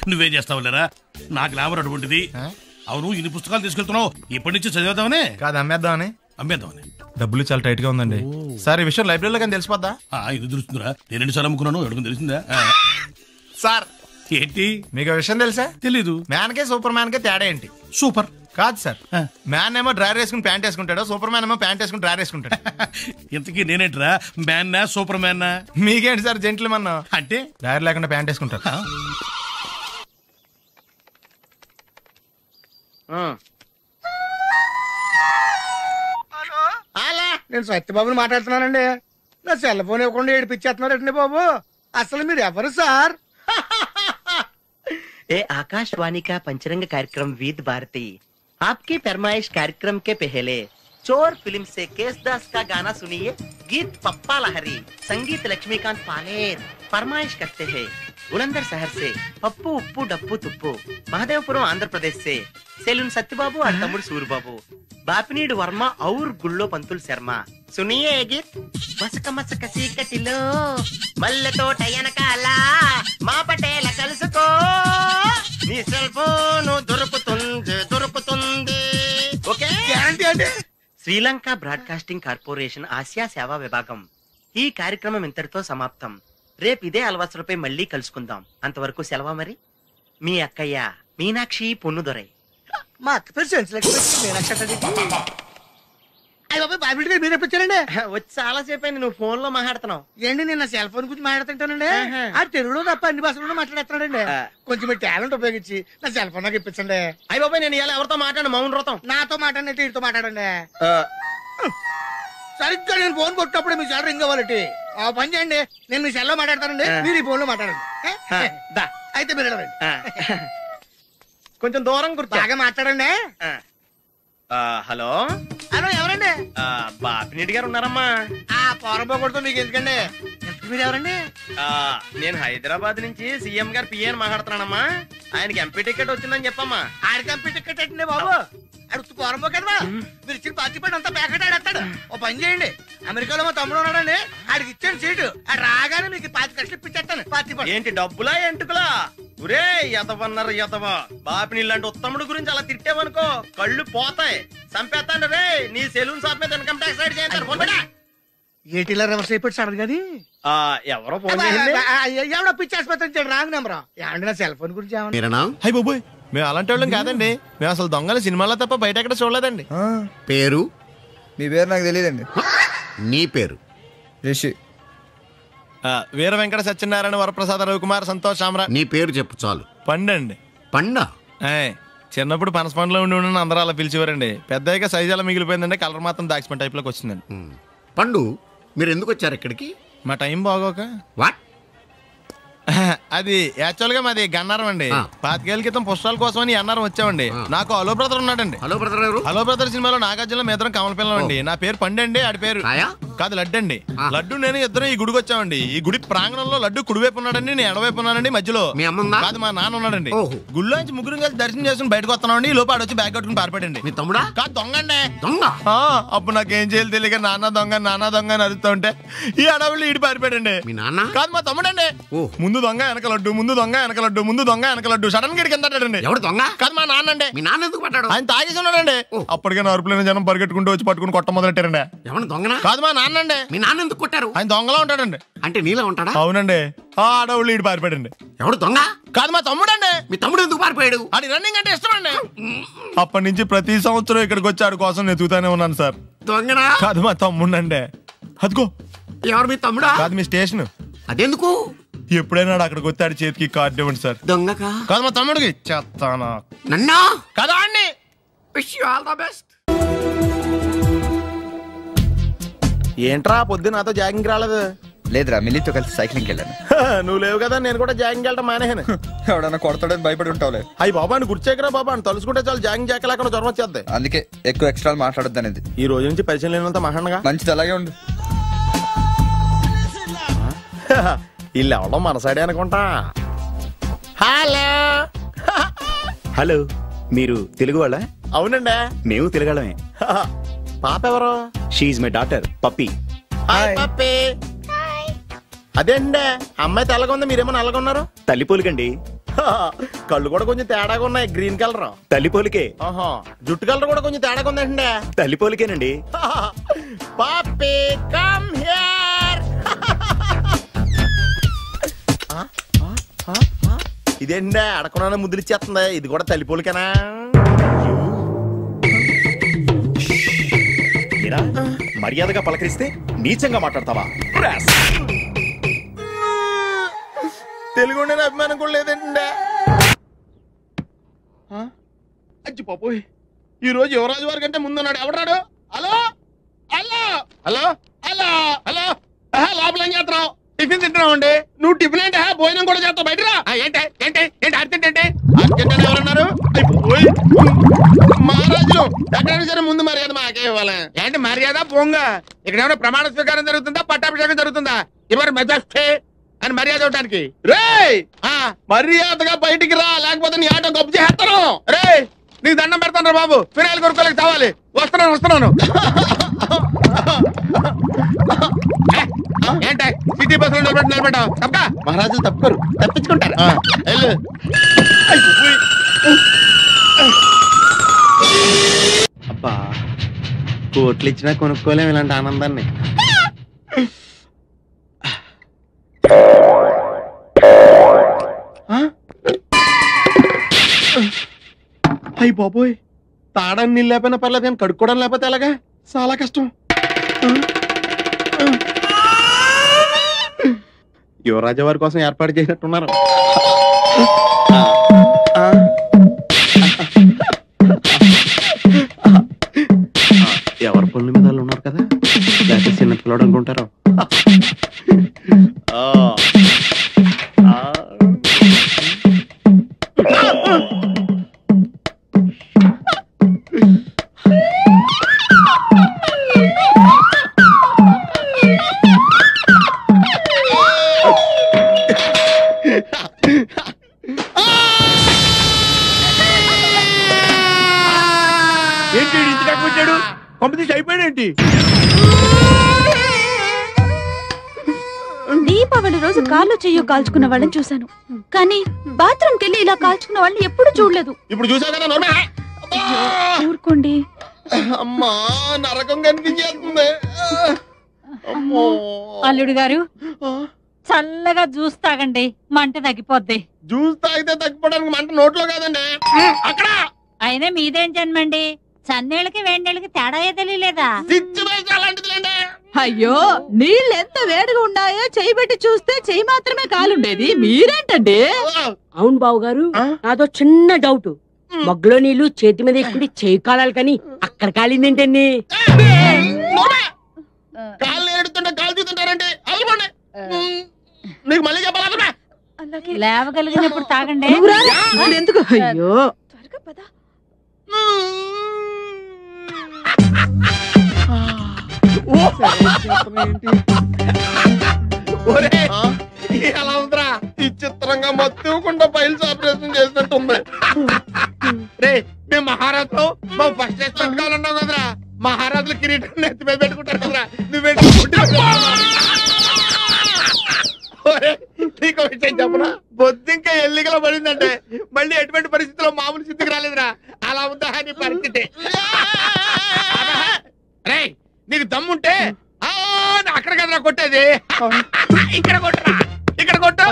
నువ్వేం చేస్తావు లేరా? నా గ్లామర్ అటువంటిది. అవును, ఇన్ని పుస్తకాలు తీసుకెళ్తున్నావు, ఇప్పటి నుంచి చదివేద్దామనే కాదు అమ్మేద్దామని. అమ్మేద్దామని. డబ్బులు చాలా టైట్ గా ఉందండి సార్. ఈ విషయం లైబ్రరీలో కానీ తెలిసిపోద్దా? ఇది తెలుస్తుందిరా, నేను 2 సార్లు అమ్ముకున్నాను, ఎవరికి తెలిసిందా? సార్ ఏంటి మీకు విషయం తెలుసా? తెలీదు. మ్యాన్ కే సూపర్ మ్యాన్ కే తేడా ఏంటి? సూపర్ కాదు సార్, మ్యాన్ ఏమో డ్రైవర్ వేసుకుని ప్యాంట్ వేసుకుంటాడు, సూపర్ మ్యాన్ ఏమో ప్యాంట్ వేసుకుని డ్రైవర్ వేసుకుంటాడు. ఇంతకీ నేనేంట్రా, మ్యాన్నా సూపర్ మ్యాన్నా? మీకేంటి సార్ జెంట్లమన్ అంటే డ్రైవర్ లేకుండా ప్యాంట్ వేసుకుంటారు. అలా నేను సత్యబాబుని మాట్లాడుతున్నానండి. నా సెల్ ఫోన్ ఇవ్వకుండా ఏడిపించేస్తున్నారండి బాబు. అసలు మీరు ఎవరు సార్? ए आकाशवाणी का पंचरंग कार्यक्रम विद भारती आपकी फरमाइश कार्यक्रम के पहले चोर फिल्म से केसदास का गाना सुनिए. गीत पप्पा लहरी, संगीत लक्ष्मीकांत पालेर. फरमाइश करते हैं बुलंदर शहर से पप्पू उप्पू डप्पू तुप्पू, महादेवपुरम आंध्र प्रदेश से सेलून सत्यबाबू और तमुड़ सूरबाबू, बापिनीड वर्मा और गुल्लो पंतुल शर्मा. सुनिए ये गीत. मसक मसक सीकटिलो मल्ल तोट ఎనకాల మా పటేల కలుసుకో, నీ సెల్ ఫోన్ దొరుకుతుంది. ఓకే, గ్యారంటీ అండి. శ్రీలంక బ్రాడ్కాస్టింగ్ కార్పొరేషన్ ఆసియా సేవా విభాగం. ఈ కార్యక్రమం ఇంతటితో సమాప్తం. రేపు ఇదే అలవాసులపై మళ్ళీ కలుసుకుందాం. అంతవరకు సెలవా మరి. మీ అక్కయ్య మీనాక్షి పొన్నుదొరై. మా అక్క పేరు సెన్సిలక్ష్మి మీనాక్షి. అయ్య బాబు బాబిడి గారు మీరు ఎప్పుడు వచ్చారండి? వచ్చి చాలా సేపు అయింది, నువ్వు ఫోన్ లో మాట్లాడుతున్నావు. ఏంటి నేను నా సెల్ ఫోన్ గురించి మాట్లాడుతుంటానండి. ఆ తెలుగులో తప్ప అన్ని భాషల్లో మాట్లాడేస్తున్నాడండి. కొంచెం మీ టాలెంట్ ఉపయోగించి నా సెల్ ఫోన్ నాకు ఇప్పించండి. అయ్య బాబాయ్ నేను ఇలా ఎవరితో మాట్లాడు, మౌన్ వ్రతం. నాతో మాట్లాడినట్టు వీటితో మాట్లాడండి. సరిగ్గా నేను ఫోన్ కొట్టినప్పుడు మీ సెల్ రింగ్ అవ్వాలంటే ఆ పని చేయండి. నేను మీ సెల్ లో మాట్లాడతానండి, మీరు ఈ ఫోన్ లో మాట్లాడండి. అయితే మీరు రండి. కొంచెం దూరం కూర్చో, బాగా మాట్లాడండి. హలో హలో, ఎవరండి? బాపినీటి గారు ఉన్నారమ్మా? ఆ పోరంపోకూడదు మీకు ఎందుకండి. మీరు ఎవరండి? నేను హైదరాబాద్ నుంచి సీఎం గారు పిఏని మాట్లాడుతున్నానమ్మా. ఆయనకి ఎంపీ టికెట్ వచ్చిందని చెప్పమ్మా. ఆడికి ఎంపీ టికెట్ ఏంటండి బాబు? అడుగుతూ పోరంపోకడమా? మీరు ఇచ్చిన పార్టీ పడి అంతా ప్యాకెట్ ఆడేస్తాడు. ఓ పని చేయండి, అమెరికాలో మా తమ్ముడు ఉన్నాడండి, ఆడికి ఇచ్చాను సీటు. అది రాగానే మీకు 5 లక్షలు ఇప్పించేస్తాను పార్టీ పడి. ఏంటి డబ్బులా ఎంటుకులా? ఒరే ఎదవన్నారు ఎదవ, బాపిని ఇలాంటి ఉత్తముడు గురించి అలా తిట్టేవనుకో కళ్ళు పోతాయి, చంపేస్తాను రే. నీ సెలూన్ షాప్ మీద ఇన్కమ్ ట్యాక్స్ రైడ్ చేస్తారు. ఏటీలో రివర్స్ అయిపోయి సార్ కానీ ఎవరో ఫోన్ చేయండి. ఎవడో పిచ్చి ఆసుపత్రి రాంగ్ నెంబర్. ఏమండి నా సెల్ ఫోన్ గురించి ఏమన్నా? హై బాబోయ్, మేము అలాంటి వాళ్ళం కాదండి. మేము అసలు దొంగలు సినిమాలో తప్ప బయట ఎక్కడ చూడలేదండి. పేరు? మీ పేరు నాకు తెలియదండి. నీ పేరు? రిషి. వీర వెంకట సత్యనారాయణ వరప్రసాద రవికుమార్ సంతోష్ సామ్రా. నీ పేరు చెప్పు చాలు. పండండి. పండా? చిన్నప్పుడు పనస పండులో ఉండి అందరూ అలా పిలిచేవారండి. పెద్దగా సైజ్ అలా మిగిలిపోయిందండి, కలర్ మాత్రం దాచిపోయిన టైప్ లోకి వచ్చిందండి. పండు, మీరు ఎందుకు వచ్చారు ఇక్కడికి? మా టైం బాగోక. వాట్? అది యాక్చువల్ గా మాది గన్నారం అండి. 25 ఏళ్ల క్రితం పుష్పాల కోసం అని అన్నారం వచ్చామండి. నాకు హలో బ్రదర్ ఉన్నాడండి. హలో బ్రదర్ ఎవరు? హలో బ్రదర్ సినిమాలో నాగార్జున మేదరం కమల పిల్లం అండి. నా పేరు పండండి, ఆడి పేరు కాదు లడ్డు అండి. లడ్డు నేను ఇద్దరు ఈ గుడికి వచ్చామండి. ఈ గుడి ప్రాంగణంలో లడ్డు కుడివైపు ఉన్నాడండి, నేను ఎడవైపు ఉన్నానండి. మధ్యలో కాదు మా నాన్న ఉన్నాడండి. గుళ్ళో నుంచి ముగ్గురు కలిసి దర్శనం చేసుకుని బయటకు వస్తున్నామండి. ఈ లోపు ఆడొచ్చి బ్యాగ్ కట్టుకుని పారిపోయండి. మీ తమ్ముడా? కాదు దొంగ అండి. దొంగ? అప్పుడు నాకేం చేయాలి తెలియక నాన్న దొంగ అని అరుస్తూ ఉంటే ఈ అడవులు ఈడి పారిపోయాడండి. మీ నాన్న? కాదు మా తమ్ముడండి. ముందు దొంగ వెనక లడ్డు, ముందు దొంగ వెనక లడ్డు, ముందు దొంగ వెనక లడ్డు. సడన్ గా కింద పడ్డాడండి. ఎవరు దొంగ? కాదు మా నాన్న అండి. మీ నాన్న ఎందుకు పడ్డాడు? ఆయన తాగేసి ఉన్నాడండి. అప్పటికే అరుపులైన జనం పరిగెట్టుకుంటూ వచ్చి పట్టుకుని కొట్ట మొదలెట్టారండి. ఎవరు దొంగనా? కాదు మా నాన్న అండి. మీ నాన్న ఎందుకు కొట్టారు? ఆయన దొంగలా ఉంటాడండి. అంటే నీలా ఉంటాడా? అవునండి. ఆ అడవులు ఈడు పారిపోయాడండి. ఎవడు దొంగ? కాదు మా తమ్ముడండి. మీ తమ్ముడు ఎందుకు పారిపోయాడు? అది రన్నింగ్ అంటే ఇష్టం అండి. అప్పటి నుంచి ప్రతి సంవత్సరం ఇక్కడికి వచ్చి ఆడి కోసం వెతుకుతానే ఉన్నాను సార్. దొంగనా? కాదు మా తమ్ముడండి. అదిగో. ఎవరు మీ తమ్ముడా? కాదు మీ స్టేషన్. అదెందుకు? ఎప్పుడైనా అక్కడికి వచ్చి ఆడి చేతికి కార్డు ఇవ్వండి సార్. దొంగకా? కాదు మా తమ్ముడికి. చెత్తానా? నన్నా? కదా అండి. Wish you all the best. ఏంట్రా పొద్దు నాతో జాగింగ్ రాలేదు? లేదురా, మిల్లీతో కలిసి సైక్లింగ్ వెళ్ళాను. నువ్వు లేవు కదా, నేను కూడా జాగింగ్ వెళ్ళడం మానేహాను. ఎవడన్నా కొడతాడని భయపడి ఉంటావులే. అయ్యి బాబా అని గుర్చేకరా బాబా అని తలుసుకుంటే చాలు జాగింగ్ చేయలేకుండా జ్వరం వచ్చేద్ది. అందుకే ఎక్కువ ఎక్స్ట్రా మాట్లాడద్దు అనేది. ఈ రోజు నుంచి పరిచయం లేనంత మహాన్గా. మంచిది, అలాగే ఉండు. వీళ్ళు ఎవడం మనసాడే అనుకుంటా. హలో. హలో, మీరు తెలుగు వాళ్ళ? అవునండి, మేము తెలుగాళ్ళమే. పాప ఎవరు? షీ ఈజ్ మై డాటర్ పప్పి. పప్పి. అదేండి, అమ్మాయి తెల్లగా ఉంది, మీరేమో నల్లగా ఉన్నారు. తల్లి పోలికండి. కళ్ళు కూడా కొంచెం తేడాగా ఉన్నాయి, గ్రీన్ కలర్. తల్లిపోలికే. జుట్టు కలర్ కూడా కొంచెం తేడాగా ఉందండి. తల్లిపోలికేనండి. పాపీ కమ్ హియర్. ఇదేంటి అడగకుండా ముద్దులు ఇచ్చేస్తుంది, ఇది కూడా తల్లిపోలికేనా? మర్యాదగా పలకరిస్తే నీచంగా మాట్లాడతావా? తెలుగు అభిమానం కూడా లేదండి. అచ్చి పాపోయ్, ఈ రోజు యువరాజు వారి కంటే ముందున్నాడు. ఎవడాడు? Hello hello hello hello hello లోపల ఏం చేస్తున్నావు? టిఫిన్ తింటున్నావు అండి. నువ్వు టిఫిన్ ఏంటి? భోజనం కూడా చేస్తావు. బయటరా. ఏంటి ఏంటి ఏంటి అర్జెంట్ ఏంటి? అర్జెంట్ అంటే ఎవరన్నారు? మహారాజులు ఎక్కడైనా సరే ముందు మర్యాద మాకే ఇవ్వాలి. ఏంటి మర్యాద? పోంగ ఇక్కడ ఏమైనా ప్రమాణ స్వీకారం జరుగుతుందా, పట్టాభిషేకం జరుగుతుందా? ఎవరు మెజాస్టే అని మర్యాద ఇవ్వడానికి. రేయ్ మర్యాదగా బయటికి రా, లేకపోతే నీ ఆటో గొప్ప చేస్తాను. రేయ్ నీకు దండం పెడతాను రా బాబు, ఫినాయిల్ కొనుక్కోలేక కావాలి. వస్తున్నాను. ఏంటి సిటీ బస్సులో నిలబెట్టావు? తప్ప మహారాజులు తప్పుకోరు, తప్పించుకుంటారు. అబ్బా కోట్లు ఇచ్చినా కొనుక్కోలేము ఇలాంటి ఆనందాన్ని. అయ్యి బాబోయ్, తాడని నీళ్ళు లేకపోయినా పర్లేదు, కానీ కడుక్కోవడం లేకపోతే ఎలాగా? చాలా కష్టం. యువరాజు వారి కోసం ఏర్పాటు చేసినట్టున్నారు. ఎవరి పనుల మీద వాళ్ళు ఉన్నారు కదా, లేకపోతే చిన్న పిల్లడు అనుకుంటారు. ఏంటి ఇంటి దాకా వచ్చాడు? పంపిణీ అయిపోయాడేంటి? దీపావళి రోజు కాళ్ళు చెయ్యో కాల్చుకున్న వాళ్ళని చూశాను, కానీ బాత్రూమ్ కెళ్ళి ఇలా కాల్చుకున్న వాళ్ళని ఎప్పుడు చూడలేదు. ఇప్పుడు చూసావు కదా. ఊరుకోండి. అమ్మా నరకం కనిపించేస్తుంది. అల్లుడు గారు చల్లగా జ్యూస్ తాగండి, మంట తగ్గిపోద్ది. జ్యూస్ తాగితే తగ్గిపోవడానికి మంట నోట్లో కాదండి, అక్కడ. అయినా మీదేం జన్మండి, చన్నీళ్ళకి వేడినీళ్ళకి తేడా తెలియలేదా? అయ్యో నీళ్ళు ఎంత వేడిగా ఉన్నాయో చెయ్యి పెట్టి చూస్తే చెయ్యి మాత్రమే కాలుండేది, మీరేంటండి? అవును బావు గారు, నాదో చిన్న డౌట్. మగ్గులో నీళ్లు చేతి మీద ఎక్కుండి చెయ్యి కాలాలి, కానీ అక్కడ కాలిందేంటండి? కాళ్ళు ఏడుతుంటే కాలు చూస్తుంటారంటే నీకు మళ్ళీ చెప్పాలా? లేవగలిగినప్పుడు తాగండి. ఎందుకు? అయ్యో ఎలా ఉందిరా? ఈ చిత్రంగా మత్తుకుండా ఫైల్స్ ఆపరేషన్ చేసినట్టుంది. రే మేము మహారాజులు, మా ఫస్ట్ రెస్టారెంట్ కావాలన్నావు కదరా. మహారాజులు కిరీటం నెత్తి మీద పెట్టుకుంటారు కదరా, నువ్వు నీకు విషయం చెప్పరా? బొద్దింకా ఎల్లిగలో పడిందంటే మళ్ళీ ఎటువంటి పరిస్థితిలో మామూలు స్థితికి రాలేదురా. అలా ఉందా నీ పరిస్థితి? రే నీకు దమ్ముంటే అక్కడ కదరా కొట్టేది, ఇక్కడ కొట్టరా, ఇక్కడ కొట్టు.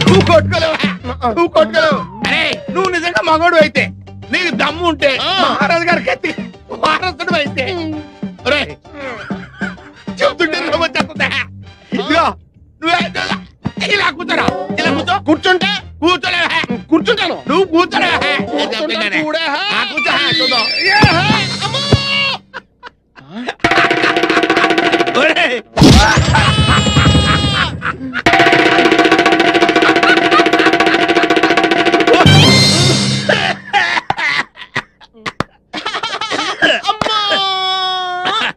నువ్వు కొట్టుకోలేవు. అరే నువ్వు నిజంగా మగోడు అయితే, నీకు దమ్ము ఉంటే మహారాజు గారికి ఎత్తి వారసుడు అయితే చెప్తుంటే వచ్చేస్తుందా? ఇదిగో నువ్వే ఇలా కూర్చోరా, ఇలా కూర్చుంటే కూర్చుంటాను, నువ్వు కూర్చోరా.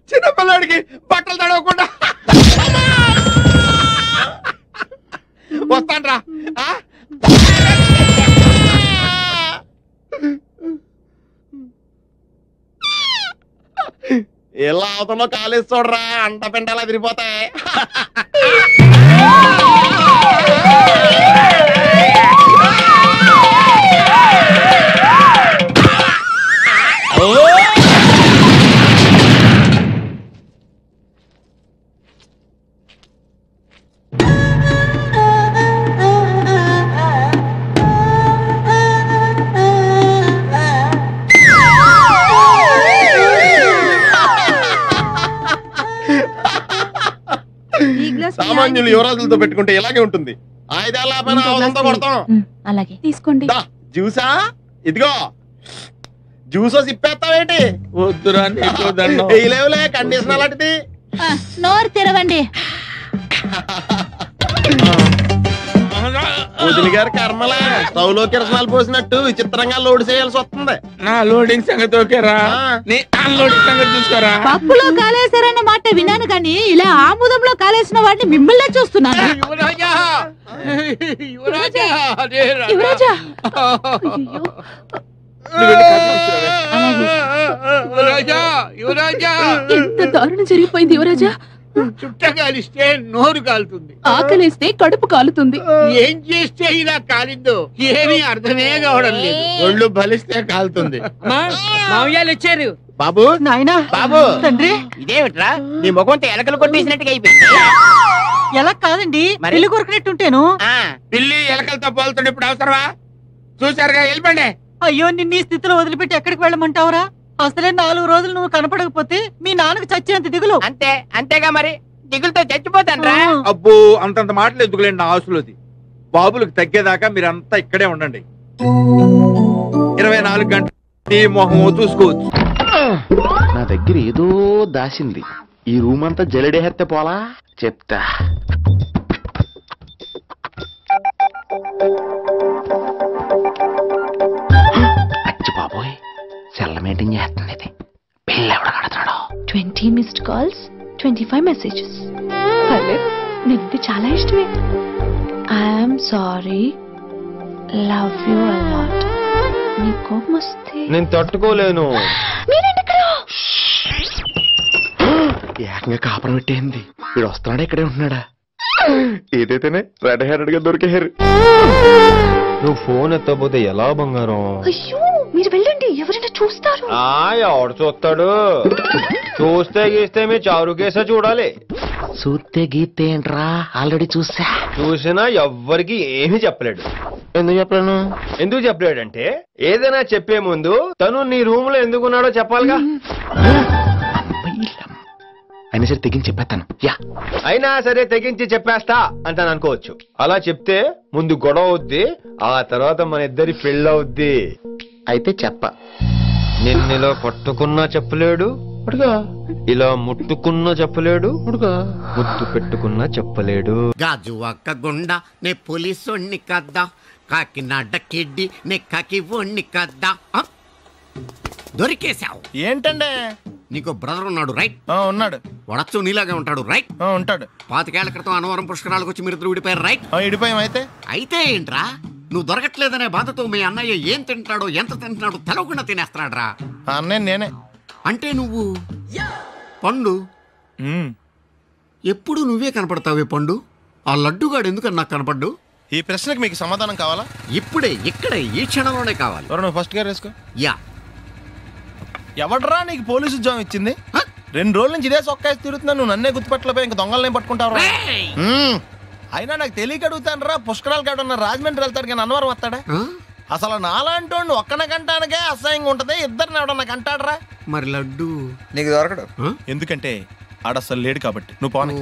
చిన్నపిల్లాడికి బట్టలు తడవకుండా వస్తాన్రా. ఎలా అవుతుందో కాలేజ్ చూడరా, అంట పెంటలా తిరిగిపోతాయి. సామాన్యులు యువరాజులతో పెట్టుకుంటే ఇలాగే ఉంటుంది. 5 ఏళ్ళ పైన ఆవులంతా కొడతాం. అలాగే తీసుకోండి. జ్యూసా? ఇదిగో జ్యూసో సిప్పేస్తావేంటి? వద్దురా లేవులే కండిషన్ అలాంటిది. నోరు తెరవండి. వదిలి గారి కర్మలే స్టవ్లో కిరసనాలు పోసినట్టు విచిత్రంగా లోడ్ చేయాల్సి వస్తుంది. నా లోడింగ్ సంగతి ఓకేరా, నీ అన్లోడింగ్ సంగతి చూసుకోరా. పప్పులో కాలేశారన్న మాట విన్నాను కానీ ఇలా ఆముదంలో కాలేసిన వాడిని మిమ్మల్నే చూస్తున్నాను. యువరాజా యువరాజా యువరాజా యువరాజా యువరాజా ఎంత దారుణం జరిగిపోయింది యువరాజా. చుట్ట కాలిస్తే నోరు కాలుతుంది, ఆకలిస్తే కడుపు కాలుతుంది. ఏం చేస్తే ఇలా కాలిందో ఏమీ అర్థమే కావడం లేదు. ఒళ్ళు బలిస్తే కాలుతుంది. మామయ్యాలు వచ్చారు. బాబు నాయనా బాబు తండ్రి ఇదేమిట్రా నీ ముఖంతో ఎలకలు కొట్టేసినట్టుగా అయిపోయింది. ఎలా కాదండి పెళ్లి కొరకనట్టుంటేను. పిల్లి ఎలకలతో పోలుతుండే ఇప్పుడు అవసరమా? చూసారుగా వెళ్ళిపోండి. అయ్యో నిన్ను ఈ స్థితిలో వదిలిపెట్టి ఎక్కడికి వెళ్ళమంటావురా? అసలే 4 రోజులు నువ్వు కనపడకపోతే మీ నాన్నకు చచ్చేంత దిగులు. అంతేగా మరి, దిగులతో చచ్చిపోతాను. అబ్బో అంతంత మాటలు ఎందుకులేండి నా ఆశలోది. బాబులకు తగ్గేదాకా మీరంతా ఇక్కడే ఉండండి. 24 గంటలు మొహం చూసుకోవచ్చు. నా దగ్గర ఏదో దాసింది. ఈ రూమ్ అంతా జలడేహెత్తే పోలా చెప్తా. అచ్చి బాబోయ్, సెల్ల మీటింగ్ చేస్తుంది. పిల్ల ఎవడ కడతాడో. 20 మిస్డ్ కాల్స్, 25 మెసేజెస్. పర్లేదు, నీకు చాలా ఇష్టమే. I'm sorry, love you a lot. నీ కోపం వస్తే నేను తట్టుకోలేను. ఏకంగా కాపురం పెట్టేంది. వీడు వస్తున్నాడా ఇక్కడే ఉంటున్నాడా? ఏదైతేనే రెడ్ హ్యాండెడ్ గా దొరికేహారు. నువ్వు ఫోన్ ఎత్తపోతే ఎలా బంగారం? అయ్యో మీరు వెళ్ళండి, ఎవరైనా చూస్తారు. ఎవడు చూస్తాడు? చూస్తే గీస్తే మీ చారు కేసే చూడాలి. చూస్తే గీస్తే ఏంట్రా, ఆల్రెడీ చూసినా ఎవ్వరికి ఏమీ చెప్పలేడు. ఎందుకు చెప్పలేను? ఎందుకు చెప్పలేడంటే ఏదైనా చెప్పే ముందు తను నీ రూమ్ లో ఎందుకున్నాడో చెప్పాలిగా. అయినా సరే తెగించి చెప్పేస్తాను. అయినా సరే తెగించి చెప్పేస్తా అంటాను అనుకోవచ్చు. అలా చెప్తే ముందు గొడవ అవుద్ది, ఆ తర్వాత మన ఇద్దరి పెళ్ళవుద్ది. అయితే చెప్ప. నిన్నిలా పట్టుకున్నా చెప్పలేడు, ఇలా ముట్టుకున్నా చెప్పలేడు, ముద్దు పెట్టుకున్నా చెప్పలేడు. గాజు అక్క గుండ నే పోలీసోణ్ణి కద్దా, కాకినాడ కిడ్డి నే కాకి ఓణ్ణి కద్దా. దొరికేశావు. ఏంటంటే నీకు బ్రదర్ ఉన్నాడు రైట్? ఉన్నాడు. వడచ్చు నీలాగే ఉంటాడు రైట్? ఉంటాడు. 25 ఏళ్ల క్రితం అన్నవరం పుష్కరాలకు వచ్చి మీరిద్దరు విడిపోయారు రైట్? విడిపోయాం. అయితే ఏంట్రా, నువ్వు దొరకట్లేదనే బాధతో మీ అన్నయ్య ఏం తింటాడో ఎంత తింటున్నాడో తెలవకుండా తినేస్తున్నాడ్రా. అన్నయ్య నేనే. అంటే నువ్వు పండు ఎప్పుడు నువ్వే కనపడతావే పండు. ఆ లడ్డుగాడు ఎందుకని నాకు కనపడ్డు? ఈ ప్రశ్నకు మీకు సమాధానం కావాలా? ఇప్పుడే ఇక్కడే ఈ క్షణంలోనే కావాలి. నువ్వు ఫస్ట్ గేర్ వేసుకో. ఎవడ్రా నీకు పోలీసు ఉద్యోగం ఇచ్చింది? 2 రోజుల నుంచి ఇదే సొక్కేసి తిరుగుతున్నా, నువ్వు నన్నే గుర్తుపట్టలేపోయి ఇంక దొంగలనే పట్టుకుంటావు. అయినా నాకు తెలియక అడుగుతాను రా, పుష్కరాలు కాడున్న రాజమండ్రి వెళ్తాడు కానీ అన్నవరం వస్తాడా? అసలు నాలాంటి ఒక్కన కంటానికే అసహ్యంగా ఉంటది, ఇద్దరిని ఎవడన్నా కంటాడరా? మరి లడ్డు నీకు దొరకడు. ఎందుకంటే ఆడసలు లేడు కాబట్టి. నువ్వు పోనీ.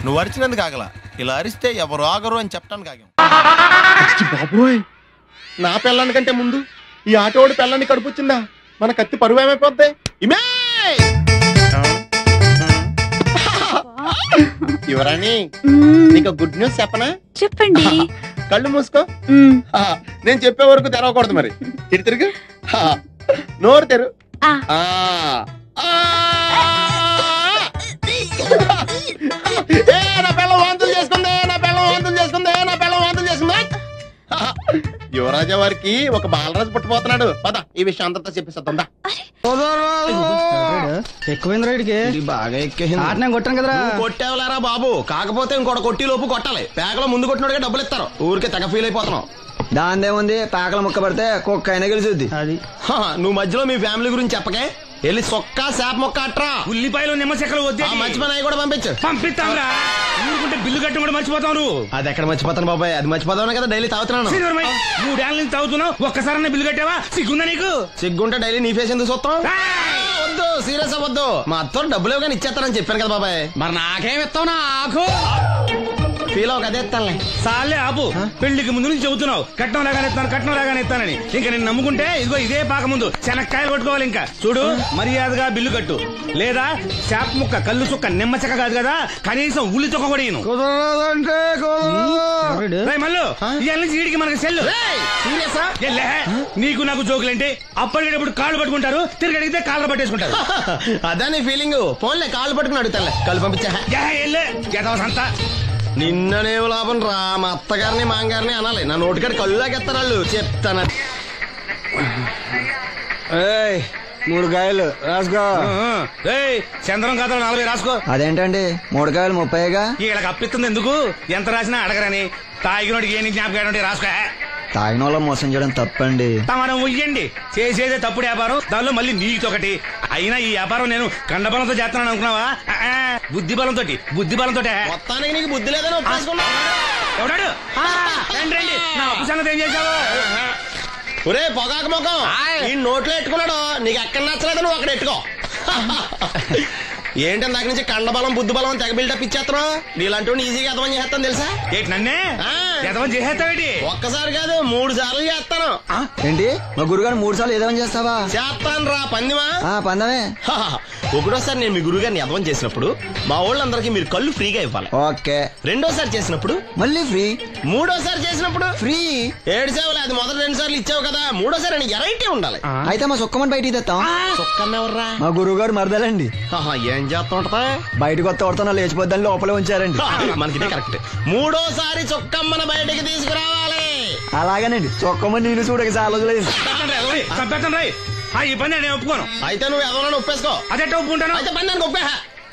నువ్వు అరిచినందుకు ఆగలా, ఇలా అరిస్తే ఎవరు ఆగరు అని చెప్పడానికి ఆగాం. బాబోయ్, నా పిల్లానికంటే ముందు ఈ ఆటోడి పిల్లాన్ని కడుపుచ్చిందా? మన కత్తి పరువు ఏమైపోద్ది? యువరాణి, నీకు గుడ్ న్యూస్ చెప్పనా? చెప్పండి. కళ్ళు మూసుకో. నేను చెప్పే వరకు తెరవకూడదు. మరి తిరుగు, నోరు తెరు. నా పిల్ల వాంతులు చేసుకుంది, నా పిల్ల వాంతులు చేసుకుంది, నా పిల్ల వాంతులు చేసుకుంది. యువరాజా వారికి ఒక బాలరాజు పుట్టబోతున్నాడు. పద ఈ విషయం అంతా చెప్పేస్తుందా? ఎక్కువైంది రైడ్కి బాగా ఎక్కేసింది. కొట్టాను కదరా. కొట్టేవలేరా బాబు, కాకపోతే ఇంకోటి కొట్టి లోపు కొట్టాలి. పేకలో ముందు కొట్టినోడిగా డబ్బులు ఇస్తారు. ఊరికే తెగ ఫీల్ అయిపోతున్నావు. దాందేముంది, పేకల ముక్క పడితే కుక్క అయినా గెలిచుద్ది. అది నువ్వు మధ్యలో మీ ఫ్యామిలీ గురించి చెప్పకే. వెళ్ళి సొక్క శాప మొక్క అట్రా. ఉల్లిపాయలు నిమ్మచెక్కలు వద్దే. మంచి పని అవి కూడా పంపించు. పంపిస్తాంరా. ఊరుకుంటే బిల్లు కట్టి కూడా మర్చిపోతావు నువ్వు. అది ఎక్కడ మర్చిపోతాను బాబాయ్, అది మర్చిపోతావు కదా డైలీ తాగుతున్నాను. 3 ఏళ్ళ నుంచి తాగుతున్నావు, ఒక్కసారి బిల్లు కట్టావా? సిగ్గుందా నీకు? సిగ్గుంటే డైలీ నీ ఫేస్ ఎందుకు చూస్తావు? వద్దు సీరియస్ అవ్వద్దు. మా అత్తో డబ్బులు ఇవ్వగానే ఇచ్చేస్తానని చెప్పాను కదా బాబాయ్. మరి నాకేం ఇస్తావు నాకు? ఫీల్ అవ్వక అదే ఇస్తానులే. సాలే ఆపు. పెళ్లికి ముందు నుంచి చెబుతున్నావు కట్నం లాగానే ఇస్తానని. ఇంకా నేను నమ్ముకుంటే ఇదిగో ఇదే పాక ముందు శనక్కాయలు కొట్టుకోవాలి. ఇంకా చూడు, మర్యాదగా బిల్లు కట్టు, లేదా చేప ముక్క, కళ్ళు చుక్క, నిమ్మ చెక్క కాదు కదా, కనీసం ఉల్లి చుక్క కూడా ఇయ్యను. మళ్ళీ ఇవాళ నుంచి వీడికి మనకి సెల్లు. నీకు నాకు జోకులేంటి? అప్పటికేటప్పుడు కాళ్ళు పట్టుకుంటారు, తిరిగి అడిగితే కాళ్ళు పట్టేసుకుంటారు. అదే నీ ఫీలింగ్. ఫోన్లే కాళ్ళు పట్టుకుని అడుగుతానులే. కళ్ళు పంపించా. నిన్ననే లాభం రా. మా అత్తగారిని మాంగారిని అనాలి. నా నోటికాడ కళ్ళు లాగేస్తారు వాళ్ళు. చెప్తాను. 3 కాయలు రాసుకో. చంద్రం కథలు 40 రాసుకో. అదేంటండి 3 కాయలు 30గా? వీళ్ళకి అప్పిస్తుంది ఎందుకు? ఎంత రాసినా అడగరని. తాగినోడికి ఏ జ్ఞాపకం రాసుకో. తాగిన వాళ్ళ మోసం చేయడం తప్పండి. మనం ఉయ్యండి, చేసేదే తప్పుడు వ్యాపారం, దానిలో మళ్ళీ నీతొకటి. అయినా ఈ వ్యాపారం నేను కండబలంతో చేస్తున్నాను అనుకున్నావా? బుద్ధి బలంతో. మొత్తానికి నీకు బుద్ధి లేదని ఒప్పేసుకున్నా. ఎవడాడు? రండి, నా అప్పు సంగతి ఏం చేశావు? ఒరే పొగాకు ముఖం, ఈ నోట్లో ఎట్టుకున్నాడు. నీకు ఎక్కడ నచ్చలేదు, నువ్వు అక్కడ ఎట్టుకో. ఏంటని దగ్గర నుంచి కండబలం బుద్ధి బలం తెగ బిల్డప్ ఇచ్చేస్తున్నావు. నీలాంటి ఈజీగా ఎదవని చేస్తాను తెలుసా? ఏంటి నన్నే ఎదవని చేస్తావేంటి? ఒక్కసారి కాదు 3 సార్లు చేస్తాను. ఏంటి మా గురుగారు 3 సార్లు ఎదవని చేస్తావా? చేస్తాను రా. పందిమా? పందమే. ఒకటోసారి నేను మీ గురుగారిని ఎదవని చేసినప్పుడు మా వాళ్ళందరికీ మీరు కళ్ళు ఫ్రీగా ఇవ్వాలి. ఓకే. రెండోసారి చేసినప్పుడు మళ్ళీ ఫ్రీ. మూడోసారి చేసినప్పుడు ఫ్రీ. 7 సేవలు. అది మొదటి 2 సార్లు ఇచ్చావు కదా, మూడోసారి అని ఎరైటీ ఉండాలి. అయితే మా సుక్కమని బయటికి తెస్తాం. సుక్కమ్మ ఎవర్రా? మా గురువు గారు మరదలండి. ఏం చేస్తా ఉంటదా? బయటకు వస్తా లేచిపోద్దని లోపలే ఉంచారండి. మనకి కరెక్ట్. మూడోసారి చొక్కమ్మని బయటికి తీసుకురావాలి. అలాగేనండి. చొక్కమని నేను చూడక చాలా లేదు. ఈ పని నేను ఒప్పుకోను. అయితే నువ్వు ఎవరైనా ఒప్పేసుకో. అదే ఒప్పుకుంటాను. అయితే పని నేను ఒప్పే.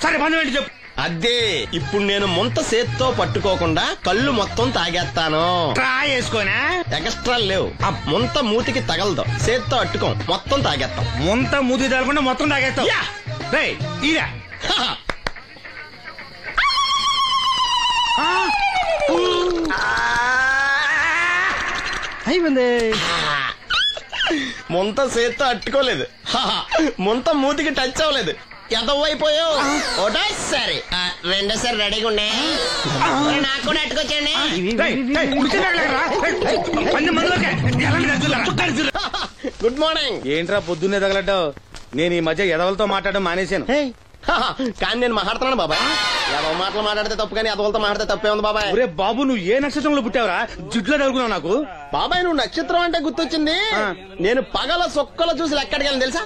సరే పని ఏంటి చెప్పు. అదే ఇప్పుడు నేను ముంత చేత్తో పట్టుకోకుండా కళ్ళు మొత్తం తాగేస్తాను. ట్రై చేసుకోనా? ఎక్స్ట్రా లేవు. ముంత మూతికి తగలదు. చేత్తో అట్టుకోం, మొత్తం తాగేస్తాం. ముంత మూతి తగలకుండా మొత్తం తాగేస్తాం. ఇదా అయిపోయింది. ముంత చేత్తో అట్టుకోలేదు, ముంత మూతికి టచ్ అవ్వలేదు. ఎదవైపోయావు. ఒకటోసారి రెండోసారి రెడీగా ఉండే. నాకు కూడా అట్టుకొచ్చండి. Good morning. ఏంట్రా పొద్దున్నే తగలడ్డావు? నేను ఈ మధ్య ఎదవలతో మాట్లాడడం మానేశాను. కానీ నేను మాట్లాడుతున్నాను బాబాయ్. ఎదవ మాటలు మాట్లాడితే తప్పు, కానీ ఎదవలతో మాట్లాడితే తప్పే ఉంది బాబాయ్. ఒరే బాబు, నువ్వు ఏ నక్షత్రంలో పుట్టావురా? జుట్లో తగులుకున్నావు నాకు. బాబాయ్ నువ్వు నక్షత్రం అంటే గుర్తొచ్చింది. నేను పగల సొక్కలు చూసి లెక్కడికెళ్ళను తెలుసా?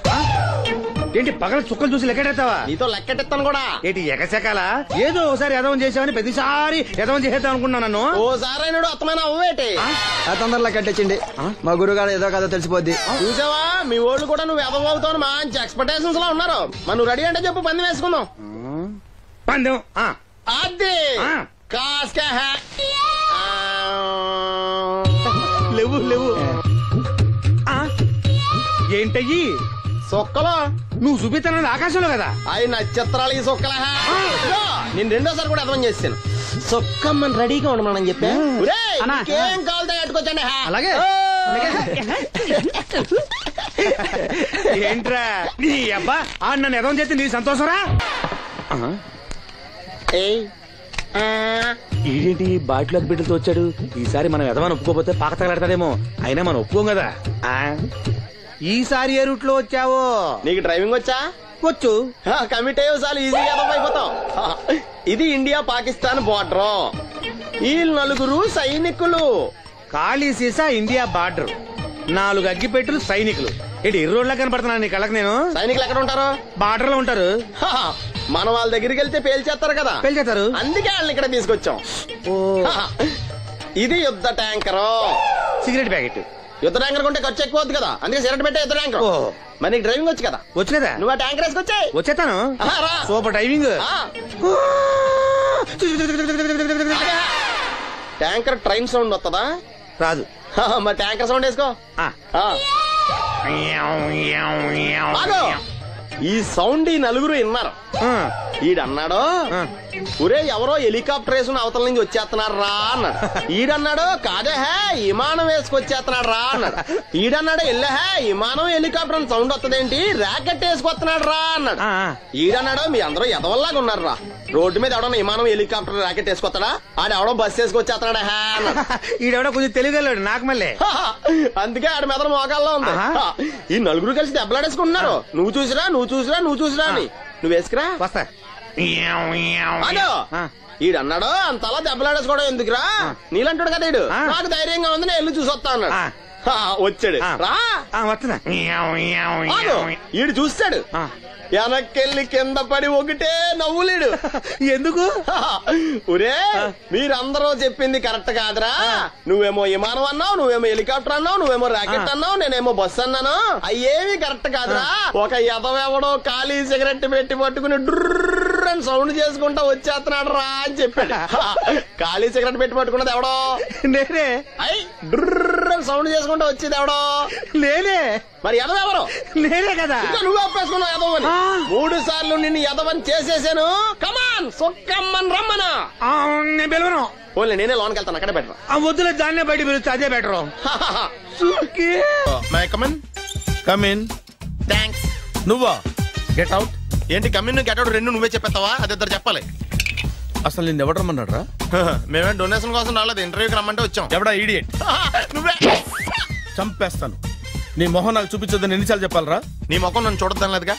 ఏంటి పగల చుక్కలు చూసి లెక్కెడతావా? నీతో లెక్కెట్టాను కూడా. ఏంటి ఎగసెకాల? ఏదో ఒకసారి ఎదవం చేసావని ప్రతిసారి ఎదవం చేసేద్దాం అనుకున్నాను నన్ను. ఓసారి అయినాడు అత్తమైన అవ్వేటి. తొందరలో కట్టేచ్చండి. మా గురుగారు ఏదో కదా తెలిసిపోద్ది. చూసావా, మీ ఓళ్ళు కూడా నువ్వు ఎదవ అవుతావు మంచి ఎక్స్పెక్టేషన్స్ లో ఉన్నారు. మరి నువ్వు రెడీ అంటే చెప్పు, పందెం వేసుకుందాం. పందెం అది కాస్కా లేవు లేవు. ఏంటయ్యి సొక్కలో? నువ్వు చూపిస్తానది ఆకాశంలో కదా. అవి నక్షత్రాలు. ఈ సొక్కల నేను రెండోసారి కూడా అర్థం చేస్తాను. సొక్కమ్మని రెడీగా ఉండమని చెప్పా. ఏం కావాలితే కట్టుకోవచ్చండి. అలాగే. ఏంట్రా నీ అబ్బా నన్ను ఎదవం చేస్తే నీ సంతోషరా? ఏంటి బాటిలోకి బిడ్డలతో వచ్చాడు? ఈసారి మనం ఎదవని ఒప్పుకోపోతే పాక తగలాడతాడేమో. అయినా మనం ఒప్పుకోం కదా. ఈసారి ఏ రూట్ లో వచ్చావో? నీకు డ్రైవింగ్ వచ్చా? వచ్చు. కమిట్ అయ్యే సార్లు ఈజీగా అయిపోతాం. ఇది ఇండియా పాకిస్తాన్ బోర్డర్. ఈ 4 సైనికులు. ఖాళీ సీసా ఇండియా బార్డర్, 4 అగ్గిపెట్టులు సైనికులు. ఏంటి ఎర్రోడ్లా కనపడుతున్నా నీ కళ్ళకి నేను? సైనికులు ఎక్కడ ఉంటారు? బార్డర్ లో ఉంటారు. మనం వాళ్ళ దగ్గరికి వెళ్తే పేల్చేస్తారు కదా. పేల్చేస్తారు. అందుకే వాళ్ళని ఇక్కడ తీసుకొచ్చాం. ఇది యుద్ధ ట్యాంకరు. Cigarette packet. యుద్ధ ట్యాంకర్ కొంటే ఖర్చు ఎక్కువ అవుతుంది కదా, అందుకే సిగరెట్ పెట్టే యుద్ధ ట్యాంకర్. మరి నీకు డ్రైవింగ్ వచ్చు కదా? వచ్చు కదా. నువ్వు ఆ ట్యాంకర్ వేసుకొచ్చాయి. వచ్చేస్తాను. Super driving. Tanker train sound వస్తుందా? రాదు. మరి ట్యాంకర్ సౌండ్ వేసుకో. ఈ సౌండ్ ఈ నలుగురు విన్నారు. ఈడన్నాడు, ఒరే ఎవరో హెలికాప్టర్ వేసుకుని అవతల నుంచి వచ్చేస్తున్నాడు రా అన్నాడు. ఈడన్నాడు, కాదే హే విమానం వేసుకొచ్చేస్తున్నాడు రా అన్నాడు. ఈడన్నాడు, ఎల్లహే విమానం హెలికాప్టర్ అని సౌండ్ వస్తుందేంటి, ర్యాకెట్ వేసుకొస్తున్నాడు రా అన్నాడు. ఈడన్నాడు, మీ అందరూ ఎదవల్లాగా ఉన్నారు రా, రోడ్డు మీద ఎవడన్నా విమానం హెలికాప్టర్ ర్యాకెట్ వేసుకొస్తాడా, ఆడెవడో బస్సు వేసుకొచ్చేస్తున్నాడా హే అన్నాడు. ఈడెవడో కొంచెం తెలియగలడు నాకు మళ్ళీ, అందుకే ఆడ మెదడు మోకాల్లో ఉంది. ఈ నలుగురు కలిసి దెబ్బలాడేసుకుంటున్నారు. నువ్వు చూసిరా అని. నువ్వు వేసుకురా వస్తా. ఈడన్నాడు, అంతలా దెబ్బలాడేసుకోవడం ఎందుకురా, నీలంటాడు కదా ఈడు, నాకు ధైర్యంగా ఉంది నేను వెళ్ళి చూసొస్తా అన్నాడు. వచ్చాడు రా ఈడు చూస్తాడు, వెనక్కెళ్ళి కింద పడి ఒకటే నవ్వులేడు. ఎందుకు? ఒరే మీరందరూ చెప్పింది కరెక్ట్ కాదురా, నువ్వేమో విమానం అన్నావు, నువ్వేమో హెలికాప్టర్ అన్నావు, నువ్వేమో రాకెట్ అన్నావు, నేనేమో బస్సు అన్నాను, అయ్యేమి కరెక్ట్ కాదురా. ఒక ఎదవెవడో ఖాళీ సిగరెట్ పెట్టి పట్టుకుని డ్రర్ అని సౌండ్ చేసుకుంటా వచ్చేస్తున్నాడు రా అని చెప్పాడు. ఖాళీ సిగరెట్ పెట్టి పట్టుకున్నది ఎవడో నేనే. అయ్యి డ్రర్ అని సౌండ్ చేసుకుంటా వచ్చేది ఎవడో నేనే. మరి ఎదవెవరో నేనే కదా, నువ్వు అప్పేసుకున్నావు ఎదవని. 3 సార్లు నిన్ను ఎదవని చేసేసాను. కమాన్ సొక్కమ్మని రమ్మనా. నేను పిలవను. ఓన్లీ నేనే లోన్కి వెళ్తాను, అక్కడే బెటర్. వద్దులే, దాన్నే బయట పిలుస్తా, అదే బెటర్. థ్యాంక్స్. నువ్వా? Get out. ఏంటి కమిన్ గెట్ అవుట్ రెండు నువ్వే చెప్పేస్తావా? అది ఇద్దరు చెప్పాలి. అసలు నేను ఎవరు రమ్మన్నాడు రా? మేమే డొనేషన్ కోసం రాలేదు, ఇంటర్వ్యూకి రమ్మంటే వచ్చాం. ఎవడా ఈడియట్? నువ్వే. చంపేస్తాను. నీ మొహం నాకు చూపించొద్దని ఎన్నిసార్లు చెప్పాలరా? నీ మొహం నన్ను చూడద్దనలేదుగా.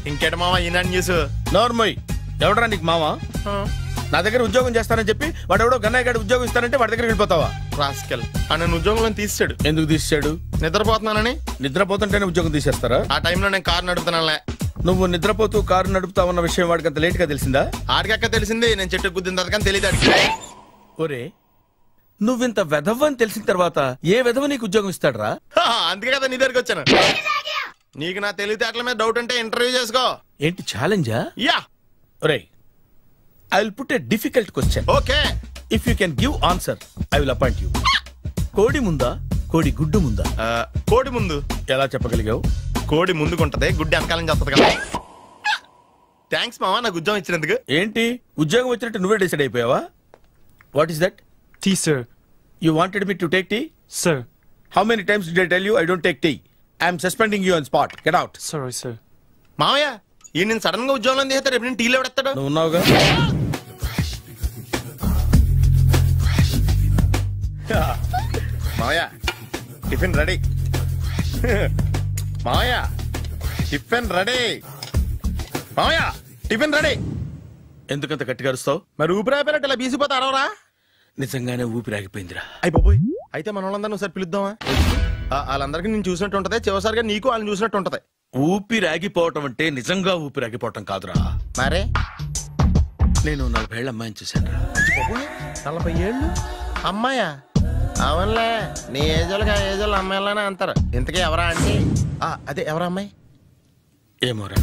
ఇంకేట మావా ఈనాడు న్యూస్. నోర్మోయ్, ఎవడరా నీకు మావా? నా దగ్గర ఉద్యోగం చేస్తానని చెప్పి వాడెవడో గన్నయ్య గారి ఉద్యోగం ఇస్తానంటే వాడి దగ్గర వెళ్ళిపోతావా? రాస్కెల్. నన్ను ఉద్యోగంలో తీసాడు. ఎందుకు తీసాడు? నిద్రపోతున్నానని. నిద్రపోతుంటేనే ఉద్యోగం తీసేస్తారా? ఆ టైంలో నేను కారు నడుపుతానులే. నువ్వు నిద్రపోతూ కారు నడుపుతావన్న విషయం వాడికి అంత లేట్ గా తెలిసిందా? ఆడికక్క తెలిసింది, నేను చెట్టు గుద్దిన తర్వాత కానీ తెలియదు. ఒరే నువ్వింత వెధవని తెలిసిన తర్వాత ఏ వెధవ నీకు ఉద్యోగం ఇస్తాడరా? అందుకే కదా నీ దగ్గరికి వచ్చాను. నీకు నా తెలివితేటల మీద డౌట్ అంటే ఇంటర్వ్యూ చేసుకో. ఏంటి ఛాలెంజా? యా. ఒరే I will put a difficult question. Okay. If you can give answer I will appoint you. కోడి ముందా కోడి గుడ్డు ముందా? కోడి ముందు. ఎలా చెప్పగలిగావు? కోడి ముందుకుంటది, గుడ్డి వెనకాలని చేస్తుంది కదా. థ్యాంక్స్ మామా నాకు ఉద్యోగం ఇచ్చినందుకు. ఏంటి ఉద్యోగం వచ్చినట్టు నువ్వే డిసైడ్ అయిపోయావా? What is that? Tea, sir. You wanted me to take tea? Sir. How many times did I tell you I don't take tea? I am suspending you on spot. Get out. Sorry, sir. మావయ్య ఈ నేను sudden గా ఉద్యోగంలో తీస్తాడు, రేపు నేను టీలో పెడతాడు. నువ్వు ఉన్నావుగా. మావయ్య టిఫిన్ రెడీ. మావయ్య టిఫిన్ రెడీ. మావయ్య టిఫిన్ రెడీ. ఎందుకంత గట్టిగా అరుస్తావు? మరి ఊపిరాయిపోయినట్టు ఇలా బీసిపోతే అరవరా? నిజంగానే ఊపిరాగిపోయిందిరా. అయ్యి బాబోయ్, అయితే మన వాళ్ళందరినీ ఒకసారి పిలుద్దామా? వాళ్ళందరికీ నేను చూసినట్టు ఉంటది, చివరిసారిగా నీకు వాళ్ళని చూసినట్టు ఉంటది. ఊపిరాగిపోవటం అంటే నిజంగా ఊపిరాగిపోవటం కాదురా. మరే నేను 40 ఏళ్ళ అమ్మాయిని చూశాను. 40 ఏళ్ళు అమ్మాయా? అవునులే, నీ ఏజోళ్ళకి ఆ ఏజోళ్ళు అమ్మాయిలానే అంటారు. ఇంతకీ ఎవరా అంటే? అదే ఎవరా అమ్మాయి? ఏమోరా,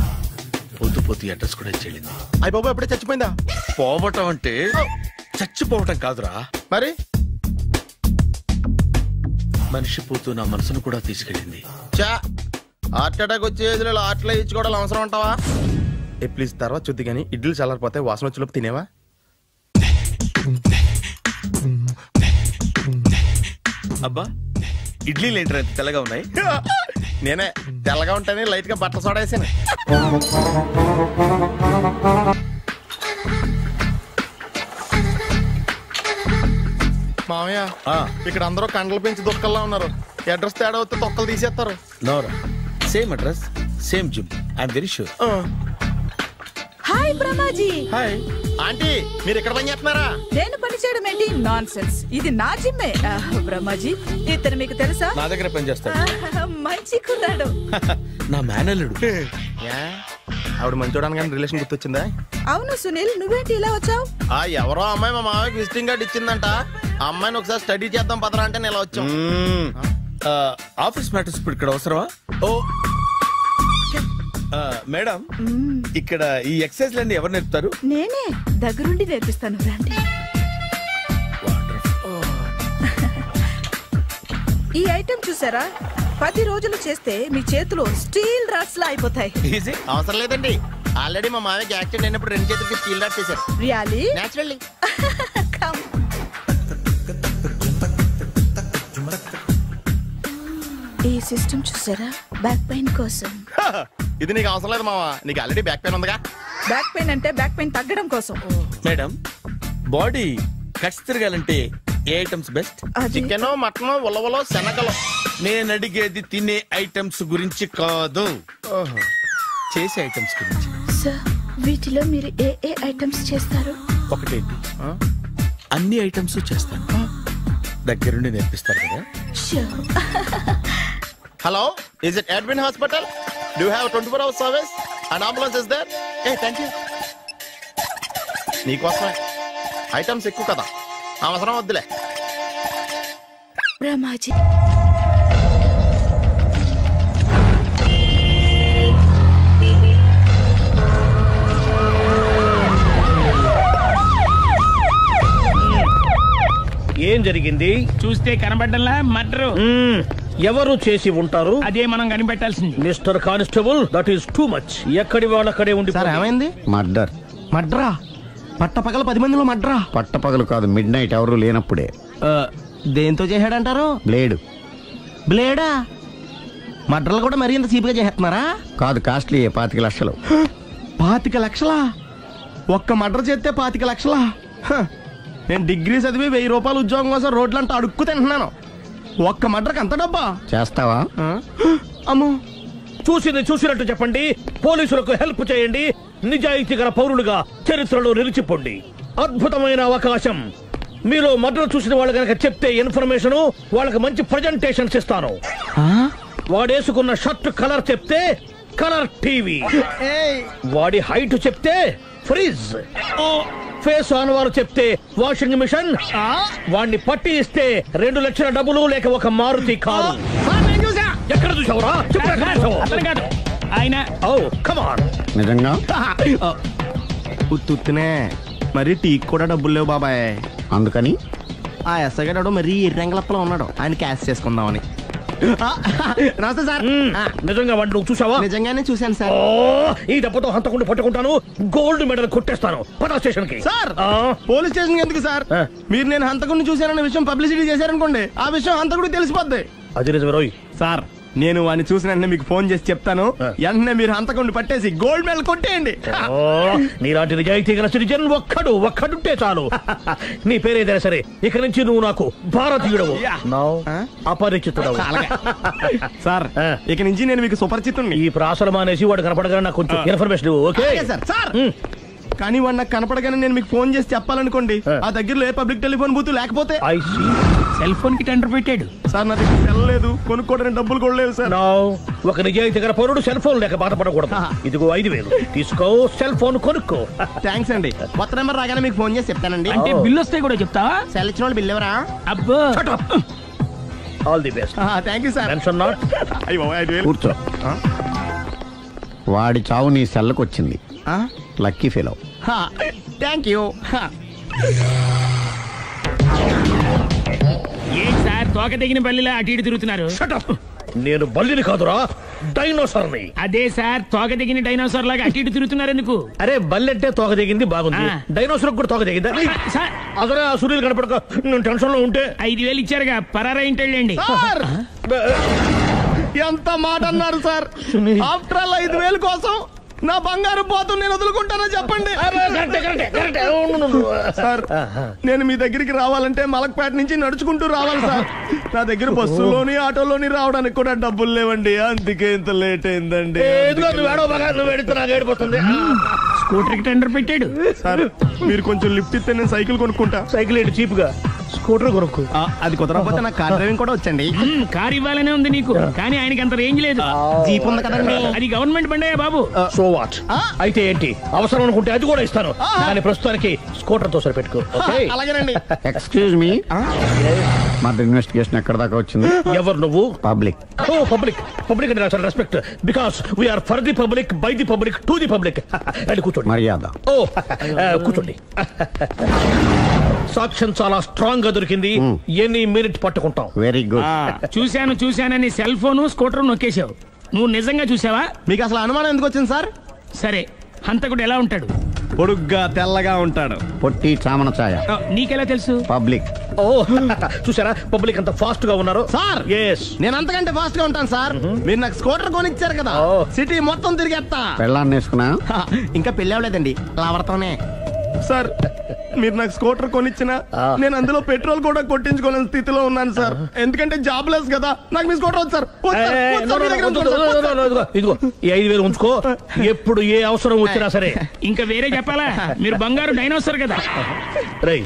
పొద్దు పొద్దు అడ్రస్ కూడా చెల్లింది. అయ్యి బాబు ఎప్పుడే చచ్చిపోయిందా? పోవటం అంటే చచ్చిపోవటం కాదురా. మరి మనిషి పోతూ నా మనసును కూడా తీసుకెళ్ళింది. చా హార్ట్ అటాక్ వచ్చే ఏజ్లో హార్ట్లో ఇచ్చుకోవడం అవసరం అంటావా? ప్లీజ్ తర్వాత చూద్ది కానీ ఇడ్లీ చల్లారిపోతే వాసన వచ్చేలోపు తినేవా? అబ్బా ఇడ్లీలు ఏంటంటే తెల్లగా ఉన్నాయి. నేనే తెల్లగా ఉంటానే లైట్ గా బట్టలు సోడా వేసాను. మామయ్య ఇక్కడ అందరూ కండలు పెంచి దుక్కల్లా ఉన్నారు. అడ్రస్ తేడా వస్తే తొక్కలు తీసేస్తారు. Nora same address same gym. I'm very sure. Hi Brahmaji. Hi aunty, మీరు ఇక్కడ పని చేస్తున్నారా? నేను పని చేయడం ఏంటి? Nonsense. ఇది నా జిమ్మే. బ్రహ్మాజీ ఇతను మీకు తెలుసా? నా దగ్గర పని చేస్తాడు. మంచి కుర్రాడు. నా మేనల్లుడు. ఆవిడ మంచి చూడడానికి రిలేషన్ గుర్తొచ్చిందా? అవును సునీల్, నువ్వేంటి ఇలా వచ్చావు? ఎవరో అమ్మాయి మా మామయ్యకి విజిటింగ్ కార్డు ఇచ్చిందంట. ఆ అమ్మాయిని ఒకసారి స్టడీ చేద్దాం పదరా అంటే నేను ఇలా వచ్చాం. ఆఫీస్ మ్యాటర్స్ ఇప్పుడు ఇక్కడ అవసరమా? ఓ మేడం, ఇక్కడ ఈ ఎక్సర్సైజ్ లన్నీ ఎవరు నేర్పుతారు? నేనే దగ్గరుండి నేర్పిస్తాను. రండి. ఈ ఐటెం చూసారా? 10 రోజులు చేస్తే మీ చేతులు స్టీల్ రాట్స్ లా అయిపోతాయి. అవసరం లేదండి, ఆల్రెడీ మా మామయ్యకి యాక్సిడెంట్ అయినప్పుడు 2 చేతులకి స్టీల్ రాట్ చేశారు. రియల్లీ? నేచురల్లీ. ఈ సిస్టమ్ చూసారా? బ్యాక్ పెయిన్ కోసం. ఇది నీకు అవసరం లేదు మావా, నీకు ఆల్రెడీ బ్యాక్ పెయిన్ ఉందిగా. బ్యాక్ పెయిన్ అంటే బ్యాక్ పెయిన్ తగ్గడం కోసం. మేడం, బాడీ కట్స్ తిరగాలంటే ఏ ఐటమ్స్ బెస్ట్? చికెన్, మటన్, ఉలవలో, శనగలు. నేను అడిగేది తినే ఐటమ్స్ గురించి కాదు, చేసే ఐటమ్స్ గురించి. సార్, వీటిలో మీరు ఏ ఏ ఐటమ్స్ చేస్తారు? ఒకటేంటి, అన్ని ఐటమ్స్ చేస్తాను. దగ్గరుండి నేర్పిస్తారు కదా. Hello, is it Edwin Hospital? Do you have a 24-hour service? An ambulance is there? Hey, thank you. నీకోసమే. ఐటమ్స్ ఎక్కువ కదా, అవసరం వద్దులే. బ్రహ్మాజీ, ఏం జరిగింది? చూస్తే కనబడ్డంలా మర్డరు. ఎవరు చేసి ఉంటారు? అదే మనం కనిపెట్టాల్సింది. Mister constable, that is too much. ఎక్కడి వాళ్ళక్కడే ఉండి. సార్, ఏమైంది? మర్డర్. మర్డరా? పట్టపగల 10 మందిలో మర్డరా? పట్టపగలు కాదు, మిడ్ నైట్ ఎవరు లేనప్పుడే. దేంతో చేశాడంటారు? బ్లేడ్. బ్లేడా? మర్డర్లు కూడా మరీ ఇంత చీప్గా చేస్తున్నారా? కాదు, కాస్ట్లీ. 25 లక్షలు. 25 లక్షలా? ఒక్క మర్డర్ చేస్తే 25 లక్షలా? నేను డిగ్రీ చదివి 1000 రూపాయలు ఉద్యోగం కోసం రోడ్లంతా అడుక్కు తింటున్నాను. ఒక్క మర్డర్కి అంత డబ్బా? చేస్తావా? అమ్మో, చూసింది చూసినట్టు చెప్పండి. పోలీసులకు హెల్ప్ చేయండి. నిజాయితీ గల పౌరులుగా చరిత్రలో నిలిచిపోండి. అద్భుతమైన అవకాశం. మీలో మర్డర్ చూసిన వాళ్ళు కనుక చెప్తే ఇన్ఫర్మేషన్, వాళ్ళకి మంచి ప్రజెంటేషన్స్ ఇస్తాను. వాడేసుకున్న షర్ట్ కలర్ చెప్తే కలర్ టీవీ, వాడి హైట్ చెప్తే ఫ్రిజ్, ఫేస్ ఆన్ వారు చెప్తే వాషింగ్ మిషన్, వాడిని పట్టి ఇస్తే 2 లక్షల డబ్బులు లేక ఒక మారుతి కారు. ఎక్కడ చూసావురా? ఆయన నిజంగా ఉత్తునే మరి టీకి కూడా డబ్బులు లేవు బాబాయ్. అందుకని ఆ ఎస్ఐ గారు మరీ ఎర్రంగలప్పలో ఉన్నాడు, ఆయన క్యాష్ చేసుకుందామని. నమస్తే సార్. నిజంగా వాడిని నువ్వు చూసావా? నిజంగానే చూశాను సార్. ఈ దెబ్బతో హంతకుండా పట్టుకుంటాను, గోల్డ్ మెడల్ కొట్టేస్తాను. పటా స్టేషన్ కి. సార్, పోలీస్ స్టేషన్ ఎందుకు సార్? మీరు నేను హంతకుడిని చూశానన్న విషయం పబ్లిసిటీ చేశారనుకోండి, ఆ విషయం హంతకుడికి తెలిసిపోద్ది. అది నిజమే రోయ్. సార్, నేను వాడిని చూసిన వెంటనే మీకు ఫోన్ చేసి చెప్తాను. వెంటనే మీరు హంతకుడిని పట్టేసి గోల్డ్ మెడల్ కొట్టేయండి. నీలాంటి నిజాయితీ గల సిటిజన్ ఒక్కడుంటే చాలు. నీ పేరేదైనా సరే, ఇక నుంచి నువ్వు నాకు భారతీయుడవు, అపరిచితుడవు. సార్, ఇక నుంచి నేను మీకు సుపరిచితుడిని. ఈ ప్రాసలు మానేసి వాడు కనపడగానే నాకు కొంచెం ఇన్ఫర్మేషన్. Okay sir. కానీ వాడు నాకు కనపడగానే నేను మీకు ఫోన్ చేసి చెప్పాలనుకోండి, ఆ దగ్గరలో ఏ పబ్లిక్ టెలిఫోన్ బూత్ లేకపోతే. సెల్ ఫోన్ కి టెండర్ పెట్టాడు సార్. నా దగ్గర సెల్ లేదు, కొనుక్కోవడానికి డబ్బులు కూడా లేవు సార్. ఒక నిజాయితీ గల పౌరుడు సెల్ ఫోన్ లేక బాధపడకూడదు. ఇదిగో 5000 తీసుకో, సెల్ ఫోన్ కొనుక్కో. థ్యాంక్స్ అండి. కొత్త నెంబర్ రాగానే మీకు ఫోన్ చేసి చెప్తానండి. అంటే బిల్ వస్తే కూడా చెప్తావా? సెల్ ఇచ్చిన వాళ్ళు బిల్ ఎవరా? అబ్బో, all the best. Thank you sir. Tension not. కూర్చో. వాడి చావు నీ సెల్లకు వచ్చింది. Lucky fellow. Thank you. ఏం సార్, తోక తెగిన బల్లిలా అటు ఇటు తిరుగుతున్నారు? నేను బల్లిని కాదురా, డైనోసార్ని. అదే సార్, తోక తెగిన డైనోసార్ లాగా అటు ఇటు తిరుగుతున్నారు ఎందుకు? అరే, బల్లి అంటే తోక తెగింది బాగుంది, డైనోసార్ కూడా తోక తెగిందా? అదరే ఆ సూర్యులు కనపడక నేను టెన్షన్ లో ఉంటే 5000 ఇచ్చారుగా, పరారా ఇంటండి. ఎంత మాట అన్నారు సార్? ఆఫ్టర్ ఆల్ 5000 కోసం నా బంగారు పోతు నేను వదులుకుంటానో చెప్పండి సార్. నేను మీ దగ్గరికి రావాలంటే మలక్పేట నుంచి నడుచుకుంటూ రావాలి సార్. నా దగ్గర బస్సులోని ఆటోలోని రావడానికి కూడా డబ్బులు లేవండి, అందుకే ఇంత లేట్ అయిందండి. స్కూటర్ కి టెండర్ పెట్టాడు సార్. మీరు కొంచెం లిఫ్ట్ ఇస్తే నేను సైకిల్ కొనుక్కుంటా. సైకిల్ ఏంటి చీప్ గా? స్కూటర్ కొనుక్కు. అది కుదరకపోతే నాకు కార్ డ్రైవింగ్ కూడా వచ్చండి. కార్ ఇవ్వాలనే ఉంది నీకు, కానీ ఆయనకి అంత రేంజ్ లేదు. జీప్ ఉంది కదండి. అది గవర్నమెంట్ బండే బాబు. So what? అయితే ఏంటి, అవసరం అనుకుంటే అది కూడా ఇస్తాను, కానీ ప్రస్తుతానికి స్కూటర్ తో సరిపెట్టుకో. అలాగేనండి. ఎక్స్క్యూజ్ మీ, మర్డర్ ఇన్వెస్టిగేషన్ ఎక్కడ దాకా వచ్చింది? ఎవరు నువ్వు? పబ్లిక్. ఓ, పబ్లిక్. పబ్లిక్ అంటే చాలా respect, because we are for the public, by the public, to the public. అది కూర్చోండి. మర్యాద. ఓ, కూర్చోండి. సాక్ష్యం చాలా స్ట్రాంగ్ గా దొరికింది. ఎన్ని మినిట్ పట్టుకుంటాం. Very good. చూశానని సెల్ ఫోన్ స్కూటర్ నొక్కేశావు. నువ్వు నిజంగా చూసావా? మీకు అసలు అనుమానం ఎందుకు వచ్చింది సార్? సరే, హంతకుడు ఎలా ఉంటాడు? పొడుగ్గా తెల్లగా ఉంటాడు. పొట్టి చామన ఛాయ. నీకెలా తెలుసు? పబ్లిక్. ఓ చూసారా పబ్లిక్ అంత ఫాస్ట్ గా ఉన్నారు. సార్ నేను అంతకంటే ఫాస్ట్ గా ఉంటాను సార్. మీరు నాకు స్కూటర్ కొనిచ్చారు కదా, సిటీ మొత్తం తిరిగేస్తా. పెళ్ళాన్ని వేసుకున్నా? ఇంకా పెళ్ళి అవ్వలేదండి, లావర్తోనే. సార్ మీరు నాకు స్కూటర్ కొనిచ్చిన నేను అందులో పెట్రోల్ కూడా కొట్టించుకోలేని స్థితిలో ఉన్నాను సార్. ఎందుకంటే జాబ్ లెస్ కదా. నాకు మీ స్కూటర్ వద్దు సార్. ఇదిగో ఈ 5,000 ఉంచుకో. ఎప్పుడు ఏ అవసరం వచ్చినా సరే. ఇంకా వేరే చెప్పాలా? మీరు బంగారు డైనోసార్ కదా. రై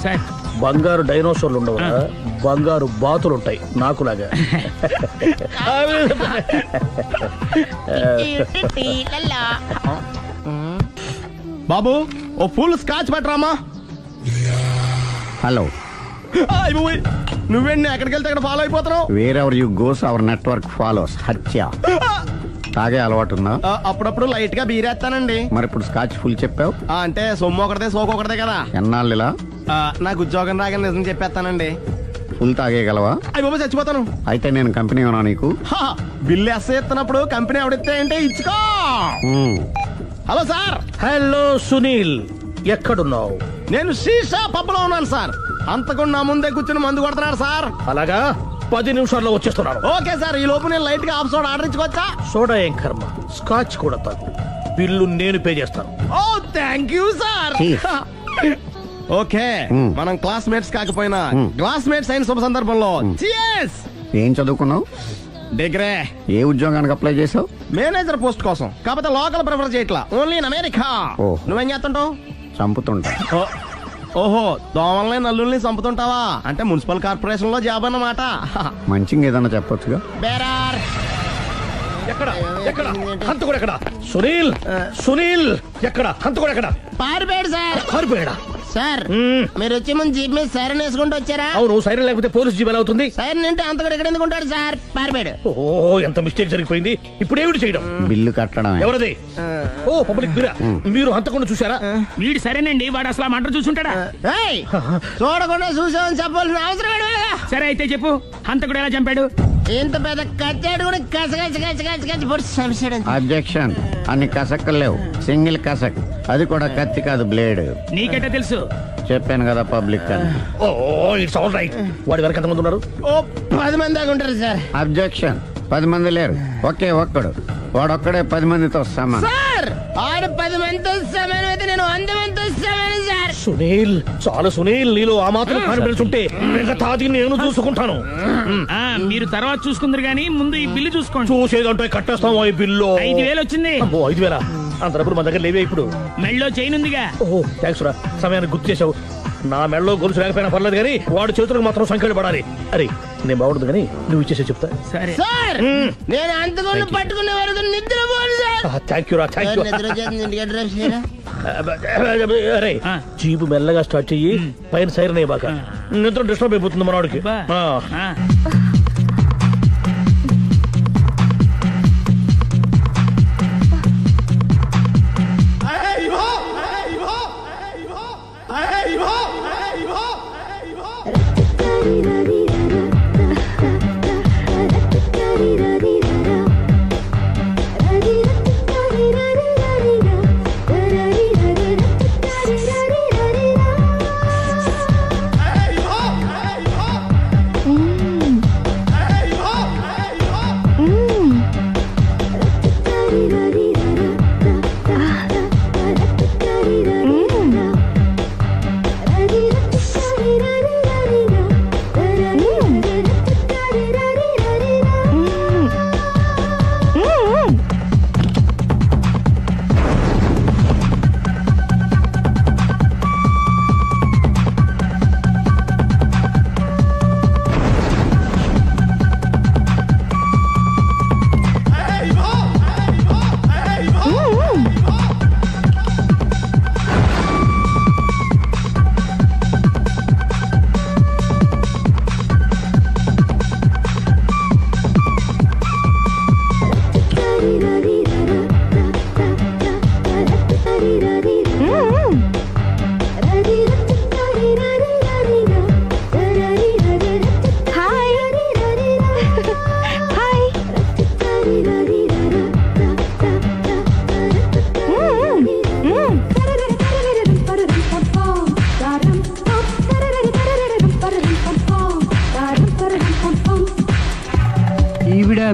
సార్, బంగారు డైనోసార్లు ఉండవు, బంగారు బాతులు ఉంటాయి నాకులాగా. బాబు ఓ ఫుల్ స్కాచ్ పట్టరామా. హలో. నువ్వేండి ఎక్కడికి వెళ్తే అక్కడ ఫాలో అయిపోతున్నావు? Wherever you goes our network follows. హత్య. తాగే అలవాటు ఉందా? అప్పుడప్పుడు లైట్ గా బీరేస్తానండి. మరి ఇప్పుడు స్కాచ్ ఫుల్ చెప్పావు అంటే సొమ్ము ఒకటిదే సోకు ఒకటిదే కదా. ఎన్నాళ్ళు ఇలా? నాకు ఉద్యోగం రాగానే నిజం చెప్పేస్తానండి. ఫుల్ తాగేయగలవా? అయ్యి బాబా చచ్చిపోతాను. అయితే నేను కంపెనీ ఉన్నా నీకు? బిల్లు ఎస్ ఎత్తినప్పుడు కంపెనీ ఎవడితే అంటే ఇచ్చుకో. Hello sir. హలో సునీల్, ఎక్కడున్నావు? నేను శీషా పబ్లో ఉన్నాను సార్. అంతకుండా నా ముందే కూర్చుని మందు కొడుతున్నాడు సార్. అలాగా, 10 నిమిషాల్లో వచ్చేస్తున్నాను. Okay sir. ఈ లోపు నేను లైట్ గా హాఫ్ సోడా ఆర్డర్ ఇచ్చుకోవచ్చా? సోడా ఏం కర్మ, స్కాచ్ కూడా తాగు. బిల్లు నేను పే చేస్తాను. ఓ థ్యాంక్ యూ సార్. ఓకే, మనం క్లాస్మేట్స్ కాకపోయినా క్లాస్మేట్స్ అయిన శుభ సందర్భంలో cheers. ఏం చదువుకున్నావు? డిగ్రీ. ఏ ఉద్యోగానికి అప్లై చేసావు? మేనేజర్ పోస్ట్ కోసం. కాకపోతే లోకల్ ప్రిఫర్ చేయట్లా, ఓన్లీ ఇన్ అమెరికా. నువ్వేం చేస్తుంటావు? చంపుతుంటా. ఓహో, దోమల్ని నల్లుల్ని చంపుతుంటావా? అంటే మున్సిపల్ కార్పొరేషన్ లో జాబ్ అన్నమాట. మంచిగా ఏదన్నా చెప్పొచ్చుగా. ఎక్కడ ఎక్కడ హంతకుడు ఎక్కడ? సునీల్, సునీల్ ఎక్కడ? హంతకుడు ఎక్కడ? పారిపోయాడు సార్. పారిపోయాడా? సార్ మీరు వచ్చే ముందు జీప్ మీద సైరన్ వేసుకుంటూ వచ్చారా? అవును, సైరన్ లేకపోతే పోలీస్ జీప్ ఎలా అవుతుంది? సైరన్ అంటే అంతకుడు ఎక్కడ ఎందుకు ఉంటాడు సార్? పారిపోయాడు. ఓ ఎంత మిస్టేక్ జరిగిపోయింది. ఇప్పుడు ఏమిటి చేయడం? బిల్లు కట్టడం. ఎవరిది? ఓ పబ్లిక్ బిరా. మీరు హంతకుండా చూసారా? వీడు సరేనండి, వాడు అసలు మంట చూసుంటాడా? చూడకుండా చూసామని చెప్పాల్సిన అవసరం లేదు. సరే అయితే చెప్పు, హంతకుడు ఎలా చంపాడు? ఇంత పెద్ద కచ్చాడు కూడా కస. అబ్జెక్షన్. అన్ని కసక్కలు లేవు, సింగిల్ కసక్. అది కూడా కత్తి కాదు, బ్లేడ్. నీకెట్టా తెలుసు? చెప్పాను కదా పబ్లిక్ అని. Oh it's all right. వాడి వరకు ఎంతమంది ఉన్నారు? ఓ 10 మంది దాకా ఉంటారు సార్. అబ్జెక్షన్. 10 మంది లేరు, ఒకే ఒక్కడు. వాడొక్కడే 10 మందితో సమానం. సార్ ఆడు 10 మందితో సమానం అయితే నేను 100 మందితో సమానం సార్. సునీల్, చాలా సునీల్, నీలో ఆ మాత్రం కాన్ఫిడెన్స్ ఉంటే మిగతాది నేను చూసుకుంటాను. మీరు తర్వాత చూసుకుందరు గానీ ముందు ఈ బిల్లు చూసుకోండి. చూసేదంటే కట్టేస్తాం. ఈ బిల్లు 5,000 వచ్చింది. 5,000? అంత డబ్బులు మన దగ్గర లేవే ఇప్పుడు. మెళ్ళో చైన్ ఉందిగా. ఓహో థ్యాంక్స్ రా, సమయానికి గుర్తు చేసావు. నా మెళ్ళలో గొలుసు లేకపోయినా పర్లేదు కానీ వాడు చేతులకు మాత్రం సంఖ్యలు పడాలి. అరే నేను బాగుండదు కానీ నువ్వు ఇచ్చేసే చెప్తా. సరే సార్, నేను అంతకుండా పట్టుకునే వరకు నిద్రపోను సార్. థ్యాంక్ యూ రా, థ్యాంక్ యూ. అరే జీపు మెల్లగా స్టార్ట్ చెయ్యి, పైన సైరన్ అయ్యి బాగా. నిద్ర డిస్టర్బ్ అయిపోతుంది మనవాడికి.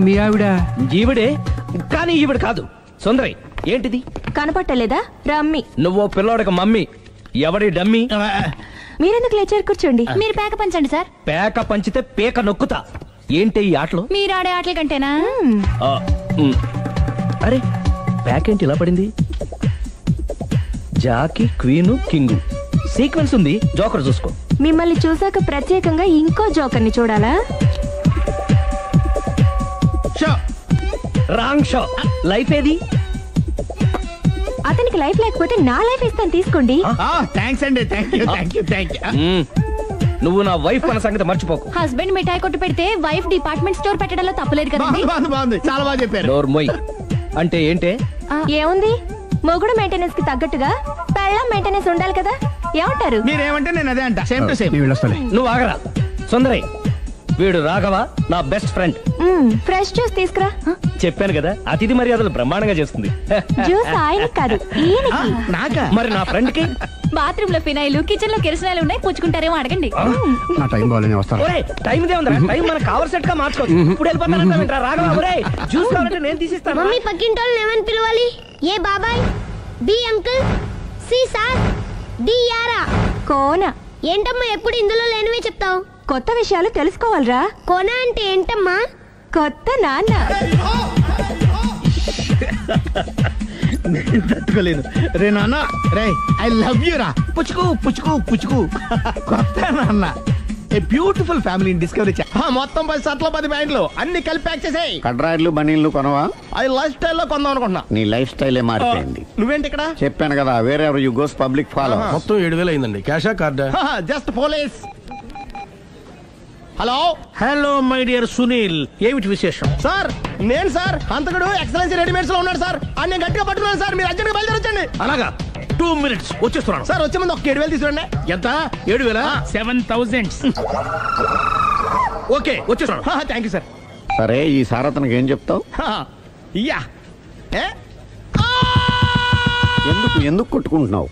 మీ ఆవిడ ఈవిడే, కానీ ఈవిడ కాదు. సుందరి, ఏంటిది కనపట్టలేదా? రమ్మి. నువ్వు పిల్లోడక మమ్మీ. ఎవడి డమ్మి? మీరెందుకు లేచారు? కూర్చోండి. మీరు పేక పంచండి సార్. పేక పంచితే పేక నొక్కుతా. ఏంటి ఈ ఆటలు? మీరు ఆడే ఆటల కంటేనా? అరే పేకేంటి ఇలా పడింది? జాకి, క్వీను, కింగు సీక్వెన్స్ ఉంది. జోకర్ చూసుకో. మిమ్మల్ని చూసాక ప్రత్యేకంగా ఇంకో జోకర్ని చూడాలా? Wrong show. లైఫ్ ఏది? అతనికి లైఫ్ లేకపోతే నా లైఫ్ ఇస్తాను, తీసుకోండి. థ్యాంక్స్ అండి. Thank you. నువ్వు నా వైఫ్ అన్న సంగతి మర్చిపోకు. హస్బెండ్ మిఠాయి కొట్టు పెడితే వైఫ్ డిపార్ట్మెంట్ స్టోర్ పెట్టడంలో తప్పలేదు కదండి. బాగుంది, చాలా బాగా చెప్పారు. డోర్ మొయ్. అంటే ఏంటే? ఏముంది, మొగుడు మెయింటెనెన్స్ కి తగ్గట్టుగా పెళ్ళాం మెయింటెనెన్స్ ఉండాలి కదా. ఏమంటారు? మీరేమంటే నేను అదే అంట. Same to same. నువ్వు ఆగరా. సుందరి, వీడు రాఘవ, నా బెస్ట్ ఫ్రెండ్. ఫ్రెష్ జ్యూస్ తీసుకురా. చెప్పాను కదా, అతిథి మర్యాదలు బ్రహ్మాండంగా చేస్తుంది. జ్యూస్ ఆయనకి కాదు, ఈయనకి. నాకా? మరి నా ఫ్రెండ్ కి? బాత్రూమ్ లో ఫినాయిల్, కిచెన్ లో కిరసనాయిలు ఉన్నాయి, పుచ్చుకుంటారేమో అడగండి. నా టైం బాగానే వస్తాను. టైం ఇదే ఉందా? టైం మనకు కవర్ సెట్ గా మార్చుకోవచ్చు. ఇప్పుడు వెళ్ళిపోతానంటా రాఘవ. ఒరే జ్యూస్ కావాలంటే నేను తీసిస్తాను. మమ్మీ పక్కింటోళ్ళని ఏమని పిలవాలి? ఏ బాబాయ్, B uncle, C sir, D యారా. కోన. ఏంటమ్మా ఎప్పుడు ఇందులో లేనివే చెప్తావు? కొత్త విషయాలు తెలుసుకోవాలరా. కోన అంటే ఏంటమ్మా? కొత్త నాన్న. తట్టుకోలేదు రే నాన్న. రే ఐ లవ్ యూ రా. పుచ్చుకు పుచ్చుకు పుచ్చుకు. కొత్త నాన్న. A beautiful family discovery. మొత్తం 10 షర్ట్లు 10 ప్యాంట్లు అన్ని కలిపి ప్యాక్ చేసేయ్. కడ్రాయిలు బనీళ్లు కొనవా? అది లైఫ్ స్టైల్ లో కొందాం అనుకుంటున్నా. నీ లైఫ్ స్టైలే మారిపోయింది. నువ్వేంటి ఇక్కడ? చెప్పాను కదా, వేరే యు గోస్ పబ్లిక్ ఫాలో. మొత్తం 7,000 అయిందండి. క్యాషా కార్డా? Just police. Hello hello my dear Sunil, ఏమిటి విశేషం? సార్ నేను సార్ అంతకుడు ఎక్సలెన్సీ రెడీమేడ్స్ లో ఉన్నాడు సార్. నేను గట్టిగా పట్టుకున్నాను సార్. మీరు అర్జెంట్ గా బయలుదేరొచ్చండి. అలాగా, 2 minutes వచ్చేస్తున్నాను సార్. వచ్చే ముందు ఒక 7,000 తీసుకోండి. ఎంత? 7,000? 7,000. ఓకే, వచ్చేస్తున్నాను. Thank you sir. సరే, ఈ సార్ అతనికి ఏం చెప్తావు? యా. ఎందుకు కొట్టుకుంటున్నావు?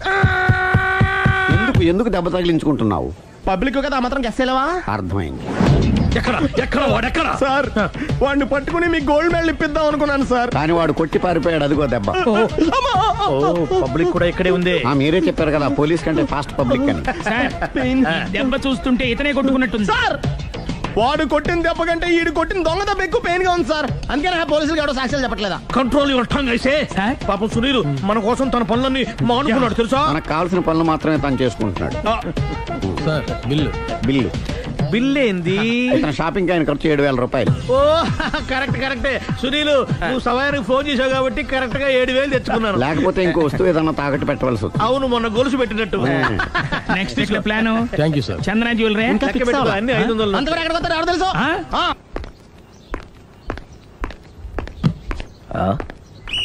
ఎందుకు దెబ్బ తగిలించుకుంటున్నావు? పబ్లిక్ కదా మాత్రం గెస్సేలేవా? అర్థమైంది. ఎక్కడ సార్ వాడిని పట్టుకుని మీ గోల్డ్ మెడల్ ఇప్పిద్దాం అనుకున్నాను సార్. కానీ వాడు కొట్టి పారిపోయాడు. అదిగో దెబ్బ. పబ్లిక్ కూడా ఇక్కడే ఉంది. మీరే చెప్పారు కదా, పోలీస్ కంటే ఫాస్ట్ పబ్లిక్ అని. దెబ్బ చూస్తుంటే ఇతనే కొట్టుకున్నట్టుంది సార్. వాడు కొట్టిన దెబ్బ కంటే ఈడు కొట్టిన దొంగ దెబ్బ ఎక్కువ పెయిన్ గా ఉంది సార్. అందుకని పోలీసులు ఎవడో సాక్ష్యాలు చెప్పట్లేదా? కంట్రోల్ యువర్ టంగ్ ఐసే. పాపం సునీల్ మన కోసం తన పనులన్నీ మానుకున్నాడు తెలుసా? మనకు కావాల్సిన పనులు మాత్రమే తను చేసుకుంటున్నాడు. సార్ బిల్లు బిల్ ఏంది? షాపింగ్ ఆయన ఖర్చు 7,000 రూపాయలు. ఓ కరెక్టే సునీల్, నువ్వు సమయానికి ఫోన్ చేసావు కాబట్టి కరెక్ట్ గా 7,000 తెచ్చుకున్నాను. లేకపోతే ఇంకో వస్తువు ఏదన్నా తాకట్టు పెట్టవలసి వస్తుంది. అవును, మొన్న గొలుసు పెట్టినట్టు. Next plan thank you sir. Chandana jewellery అన్ని 500. అంతవరకు ఎక్కడ పోతారు ఎవరు తెలుసు?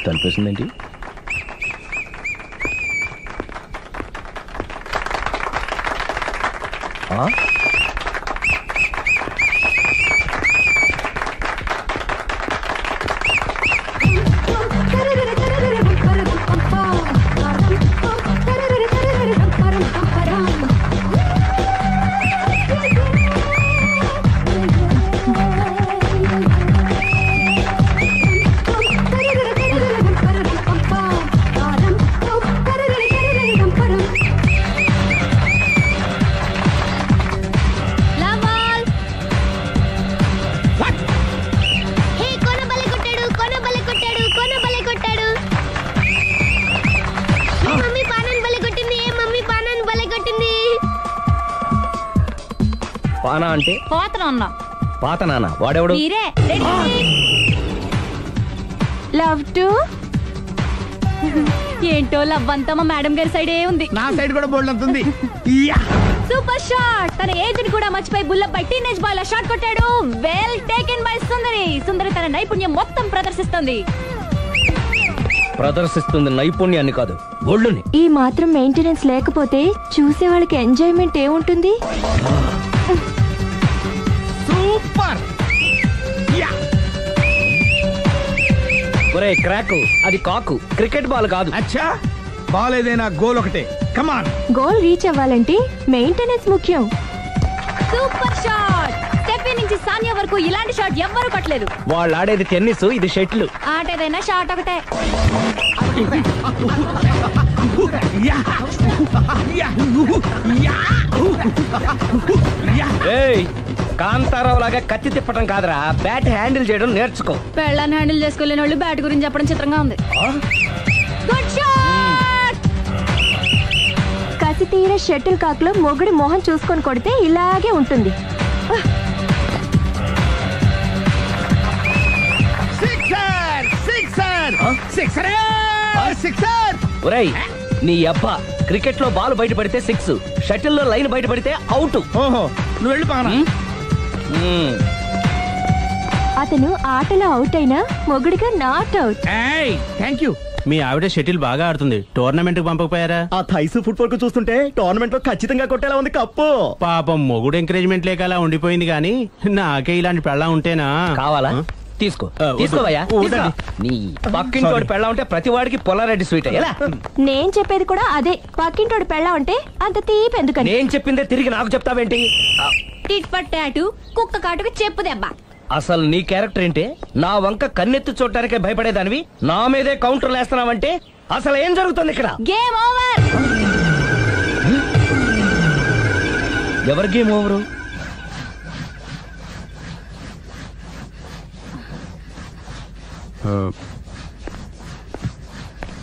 తలిపేసిందేంటి? పానా అంటే పాత నాన్న. వాడెవడు? లవ్ టు ఏంటో లవ్ అంతా మా మేడం గారి సైడే ఉంది. నా సైడ్ కూడా బోల్డ్ అంతుంది. Super shot. తన ఏజ్ ని కూడా మర్చిపోయి బుల్లపై టీనేజ్ బాయ్ లా షాట్ కొట్టాడు. Well taken by Sundari. Sundari తన నైపుణ్యం మొత్తం ప్రదర్శిస్తుంది నైపుణ్యాన్ని కాదు, ఒళ్ళుని. ఈ మాత్రం మెయింటెనెన్స్ లేకపోతే చూసే వాళ్ళకి ఎంజాయ్మెంట్ ఏముంటుంది? సూపర్. ఒరే క్రాకు, అది కాకు, క్రికెట్ బాల్ కాదు. అచ్చా, బాల్ ఏదైనా గోల్ ఒకటే. కమాన్. గోల్ రీచ్ అవ్వాలంటే మెయింటెనెన్స్ ముఖ్యం. Super shot. స్టెప్ ఇన్ నుంచి సానియా వరకు ఇలాంటి షాట్ ఎవ్వరూ కొట్టలేదు. వాళ్ళు ఆడేది టెన్నిస్, ఇది షటిల్. ఆట ఏదైనా షాట్ ఒకటే. కాంతారావు లాగా కత్తి తిప్పటం కాదురా, బ్యాట్ హ్యాండిల్ చేయడం నేర్చుకో. పెళ్ళాన్ని హ్యాండిల్ చేసుకోలేని వాళ్ళు బ్యాట్ గురించి చెప్పడం చిత్రంగా ఉంది. Good shot. కసి తీర షటిల్ కాక్ లో మొగుడి మొహం చూసుకొని కొడితే ఇలాగే ఉంటుంది. ఒరేయ్, నీ అబ్బా క్రికెట్ లో బాల్ బయట పడితే 6, షటిల్ లో లైన్ బయట పడితే అవుట్. ఓహో, నువ్వు వెళ్ళి పానా. అతను ఆటలో అవుట్ అయినా మొగుడిగా నాట్ అవుట్. Thank you. మీ ఆవిడ షటిల్ బాగా ఆడుతుంది, టోర్నమెంట్ కి పంపకపోయారా? ఆ థైసు ఫుట్బాల్ కు చూస్తుంటే టోర్నమెంట్ లో ఖచ్చితంగా కొట్టేలా ఉంది కప్పు. పాపం మొగుడు ఎంకరేజ్మెంట్ లేక అలా ఉండిపోయింది గానీ నాకే ఇలాంటి పెళ్ళా ఉంటేనా. కావాలా? తీసుకో తీసుకోవయ్యా. నీ పక్కింటోడి పెళ్ళా ఉంటే ప్రతి వాడికి పొలారెడ్డి స్వీట్. ఎలా? నేను చెప్పేది కూడా అదే. పక్కింటోడి పెళ్ళా ఉంటే అంత తీపి ఎందుకని. నేను చెప్పిందే తిరిగి నాకు చెప్తావేంటి? టిట్ పట్ టాటు, కుక్క కాటుకు చెప్పు దెబ్బ. అసలు నీ క్యారెక్టర్ ఏంటి? నా వంక కన్నెత్తి చూడటానికే భయపడేదానివి నా మీదే కౌంటర్ వేస్తున్నావంటే అసలు ఏం జరుగుతుంది ఇక్కడ? Game over. ఎవరి game over?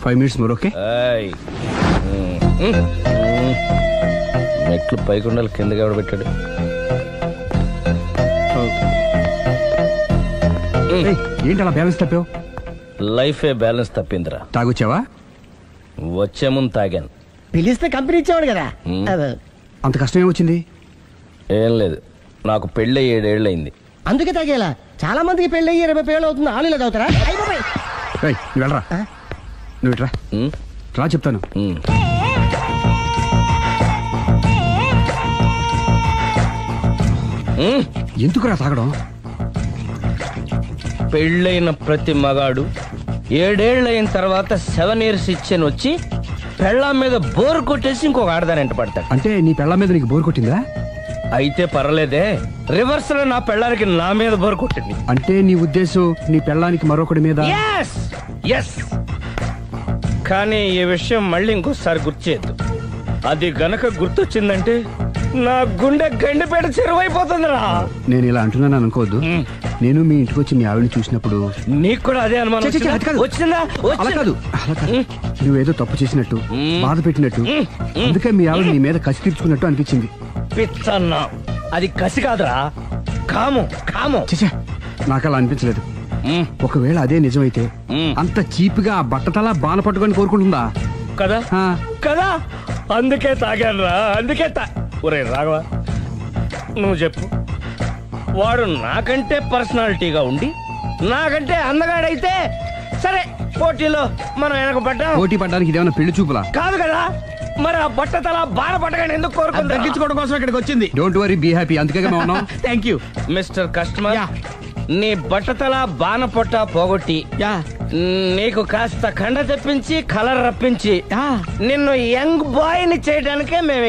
5 minutes more, okay? మెట్లు పైకుండాలి కిందకి ఎవడ పెట్టాడు? ఏంటి అలా బ్యాలెన్స్ తప్పావు? లైఫే బ్యాలెన్స్ తప్పిందిరా. తాగొచ్చావా? వచ్చే ముందు తాగాను. పిలిస్తే కంపెనీ ఇచ్చేవాడు కదా. అంత కష్టం ఏమొచ్చింది? ఏం లేదు, నాకు పెళ్ళి 7 ఏళ్ళు అయింది. అందుకే తాగేలా. చాలా మందికి పెళ్ళి 20 ఏళ్ళు అవుతుంది. ఆలు ఇలా తాగుతారా? నువ్వు వెళ్ళరా, నువ్వు ఇట్రా రా చెప్తాను. ఎందుకురా తాగడం? పెళ్ళైన ప్రతి మగాడు 7 ఏళ్ళు అయిన తర్వాత 7 years ఇచ్చాను వచ్చి పెళ్ళాం మీద బోర్ కొట్టేసి ఇంకొక ఆడదాని ఎంట పడతాడు. అంటే నీ పెళ్ళాం మీద నీకు బోర్ కొట్టిందా? అయితే పర్లేదే, రివర్స్ లో నా పెళ్ళానికి నా మీద బోర్ కొట్టింది. అంటే నీ ఉద్దేశం నీ పెళ్ళానికి మరొకటి మీద? కానీ ఈ విషయం మళ్ళీ ఇంకోసారి గుర్తు చేయద్దు. అది గనక గుర్తొచ్చిందంటే నా గుండె గండిపేట చెరువైపోతుందిరా. నేను ఇలా అంటున్నాను అనుకోవద్దు. నేను మీ ఇంటికి వచ్చి మీ ఆవిడని చూసినప్పుడు నీకు కూడా అదే అనుమానం వచ్చిందా? అలా కాదు, నువ్వేదో తప్పు చేసినట్టు, బాధ పెట్టినట్టు, అందుకే మీ ఆవిడ నీ మీద కసి తీర్చుకున్నట్టు అనిపించింది. పిచ్చన్నా, అది కసి కాదురా, కామం. కామం. నాకు అలా అనిపించలేదు. ఒకవేళ అదే నిజమైతే అంత చీప్ గా బట్టతలా బాన పట్టుకొని కోరుకుంటుందా? కదా కదా, అందుకే తాగాను రా, అందుకే ఒరే రాఘవ, నువ్వు చెప్పు, వాడు నాకంటే పర్సనాలిటీగా ఉండి నాకంటే అందగాడైతే సరే, పోటీలో మనం వెనకబడ్డా. పోటీ పడ్డానికి ఇదేమన్నా పెళ్లి చూపులా? కాదు కదా, మరి ఆ బట్టతల బాన పట్టగానే ఎందుకు కోరుకుంది? తగ్గించుకోవడం కోసం ఇక్కడికి వచ్చింది. Don't worry, be happy. అందుకే థ్యాంక్ యూ మిస్టర్ కస్టమర్. నీ బట్టతల బాన పొట్ట పోగొట్టి నీకు కాస్త కండ తెప్పించి కలర్ రప్పించి నిన్ను యంగ్ బాయ్ ని చేయడానికే మేము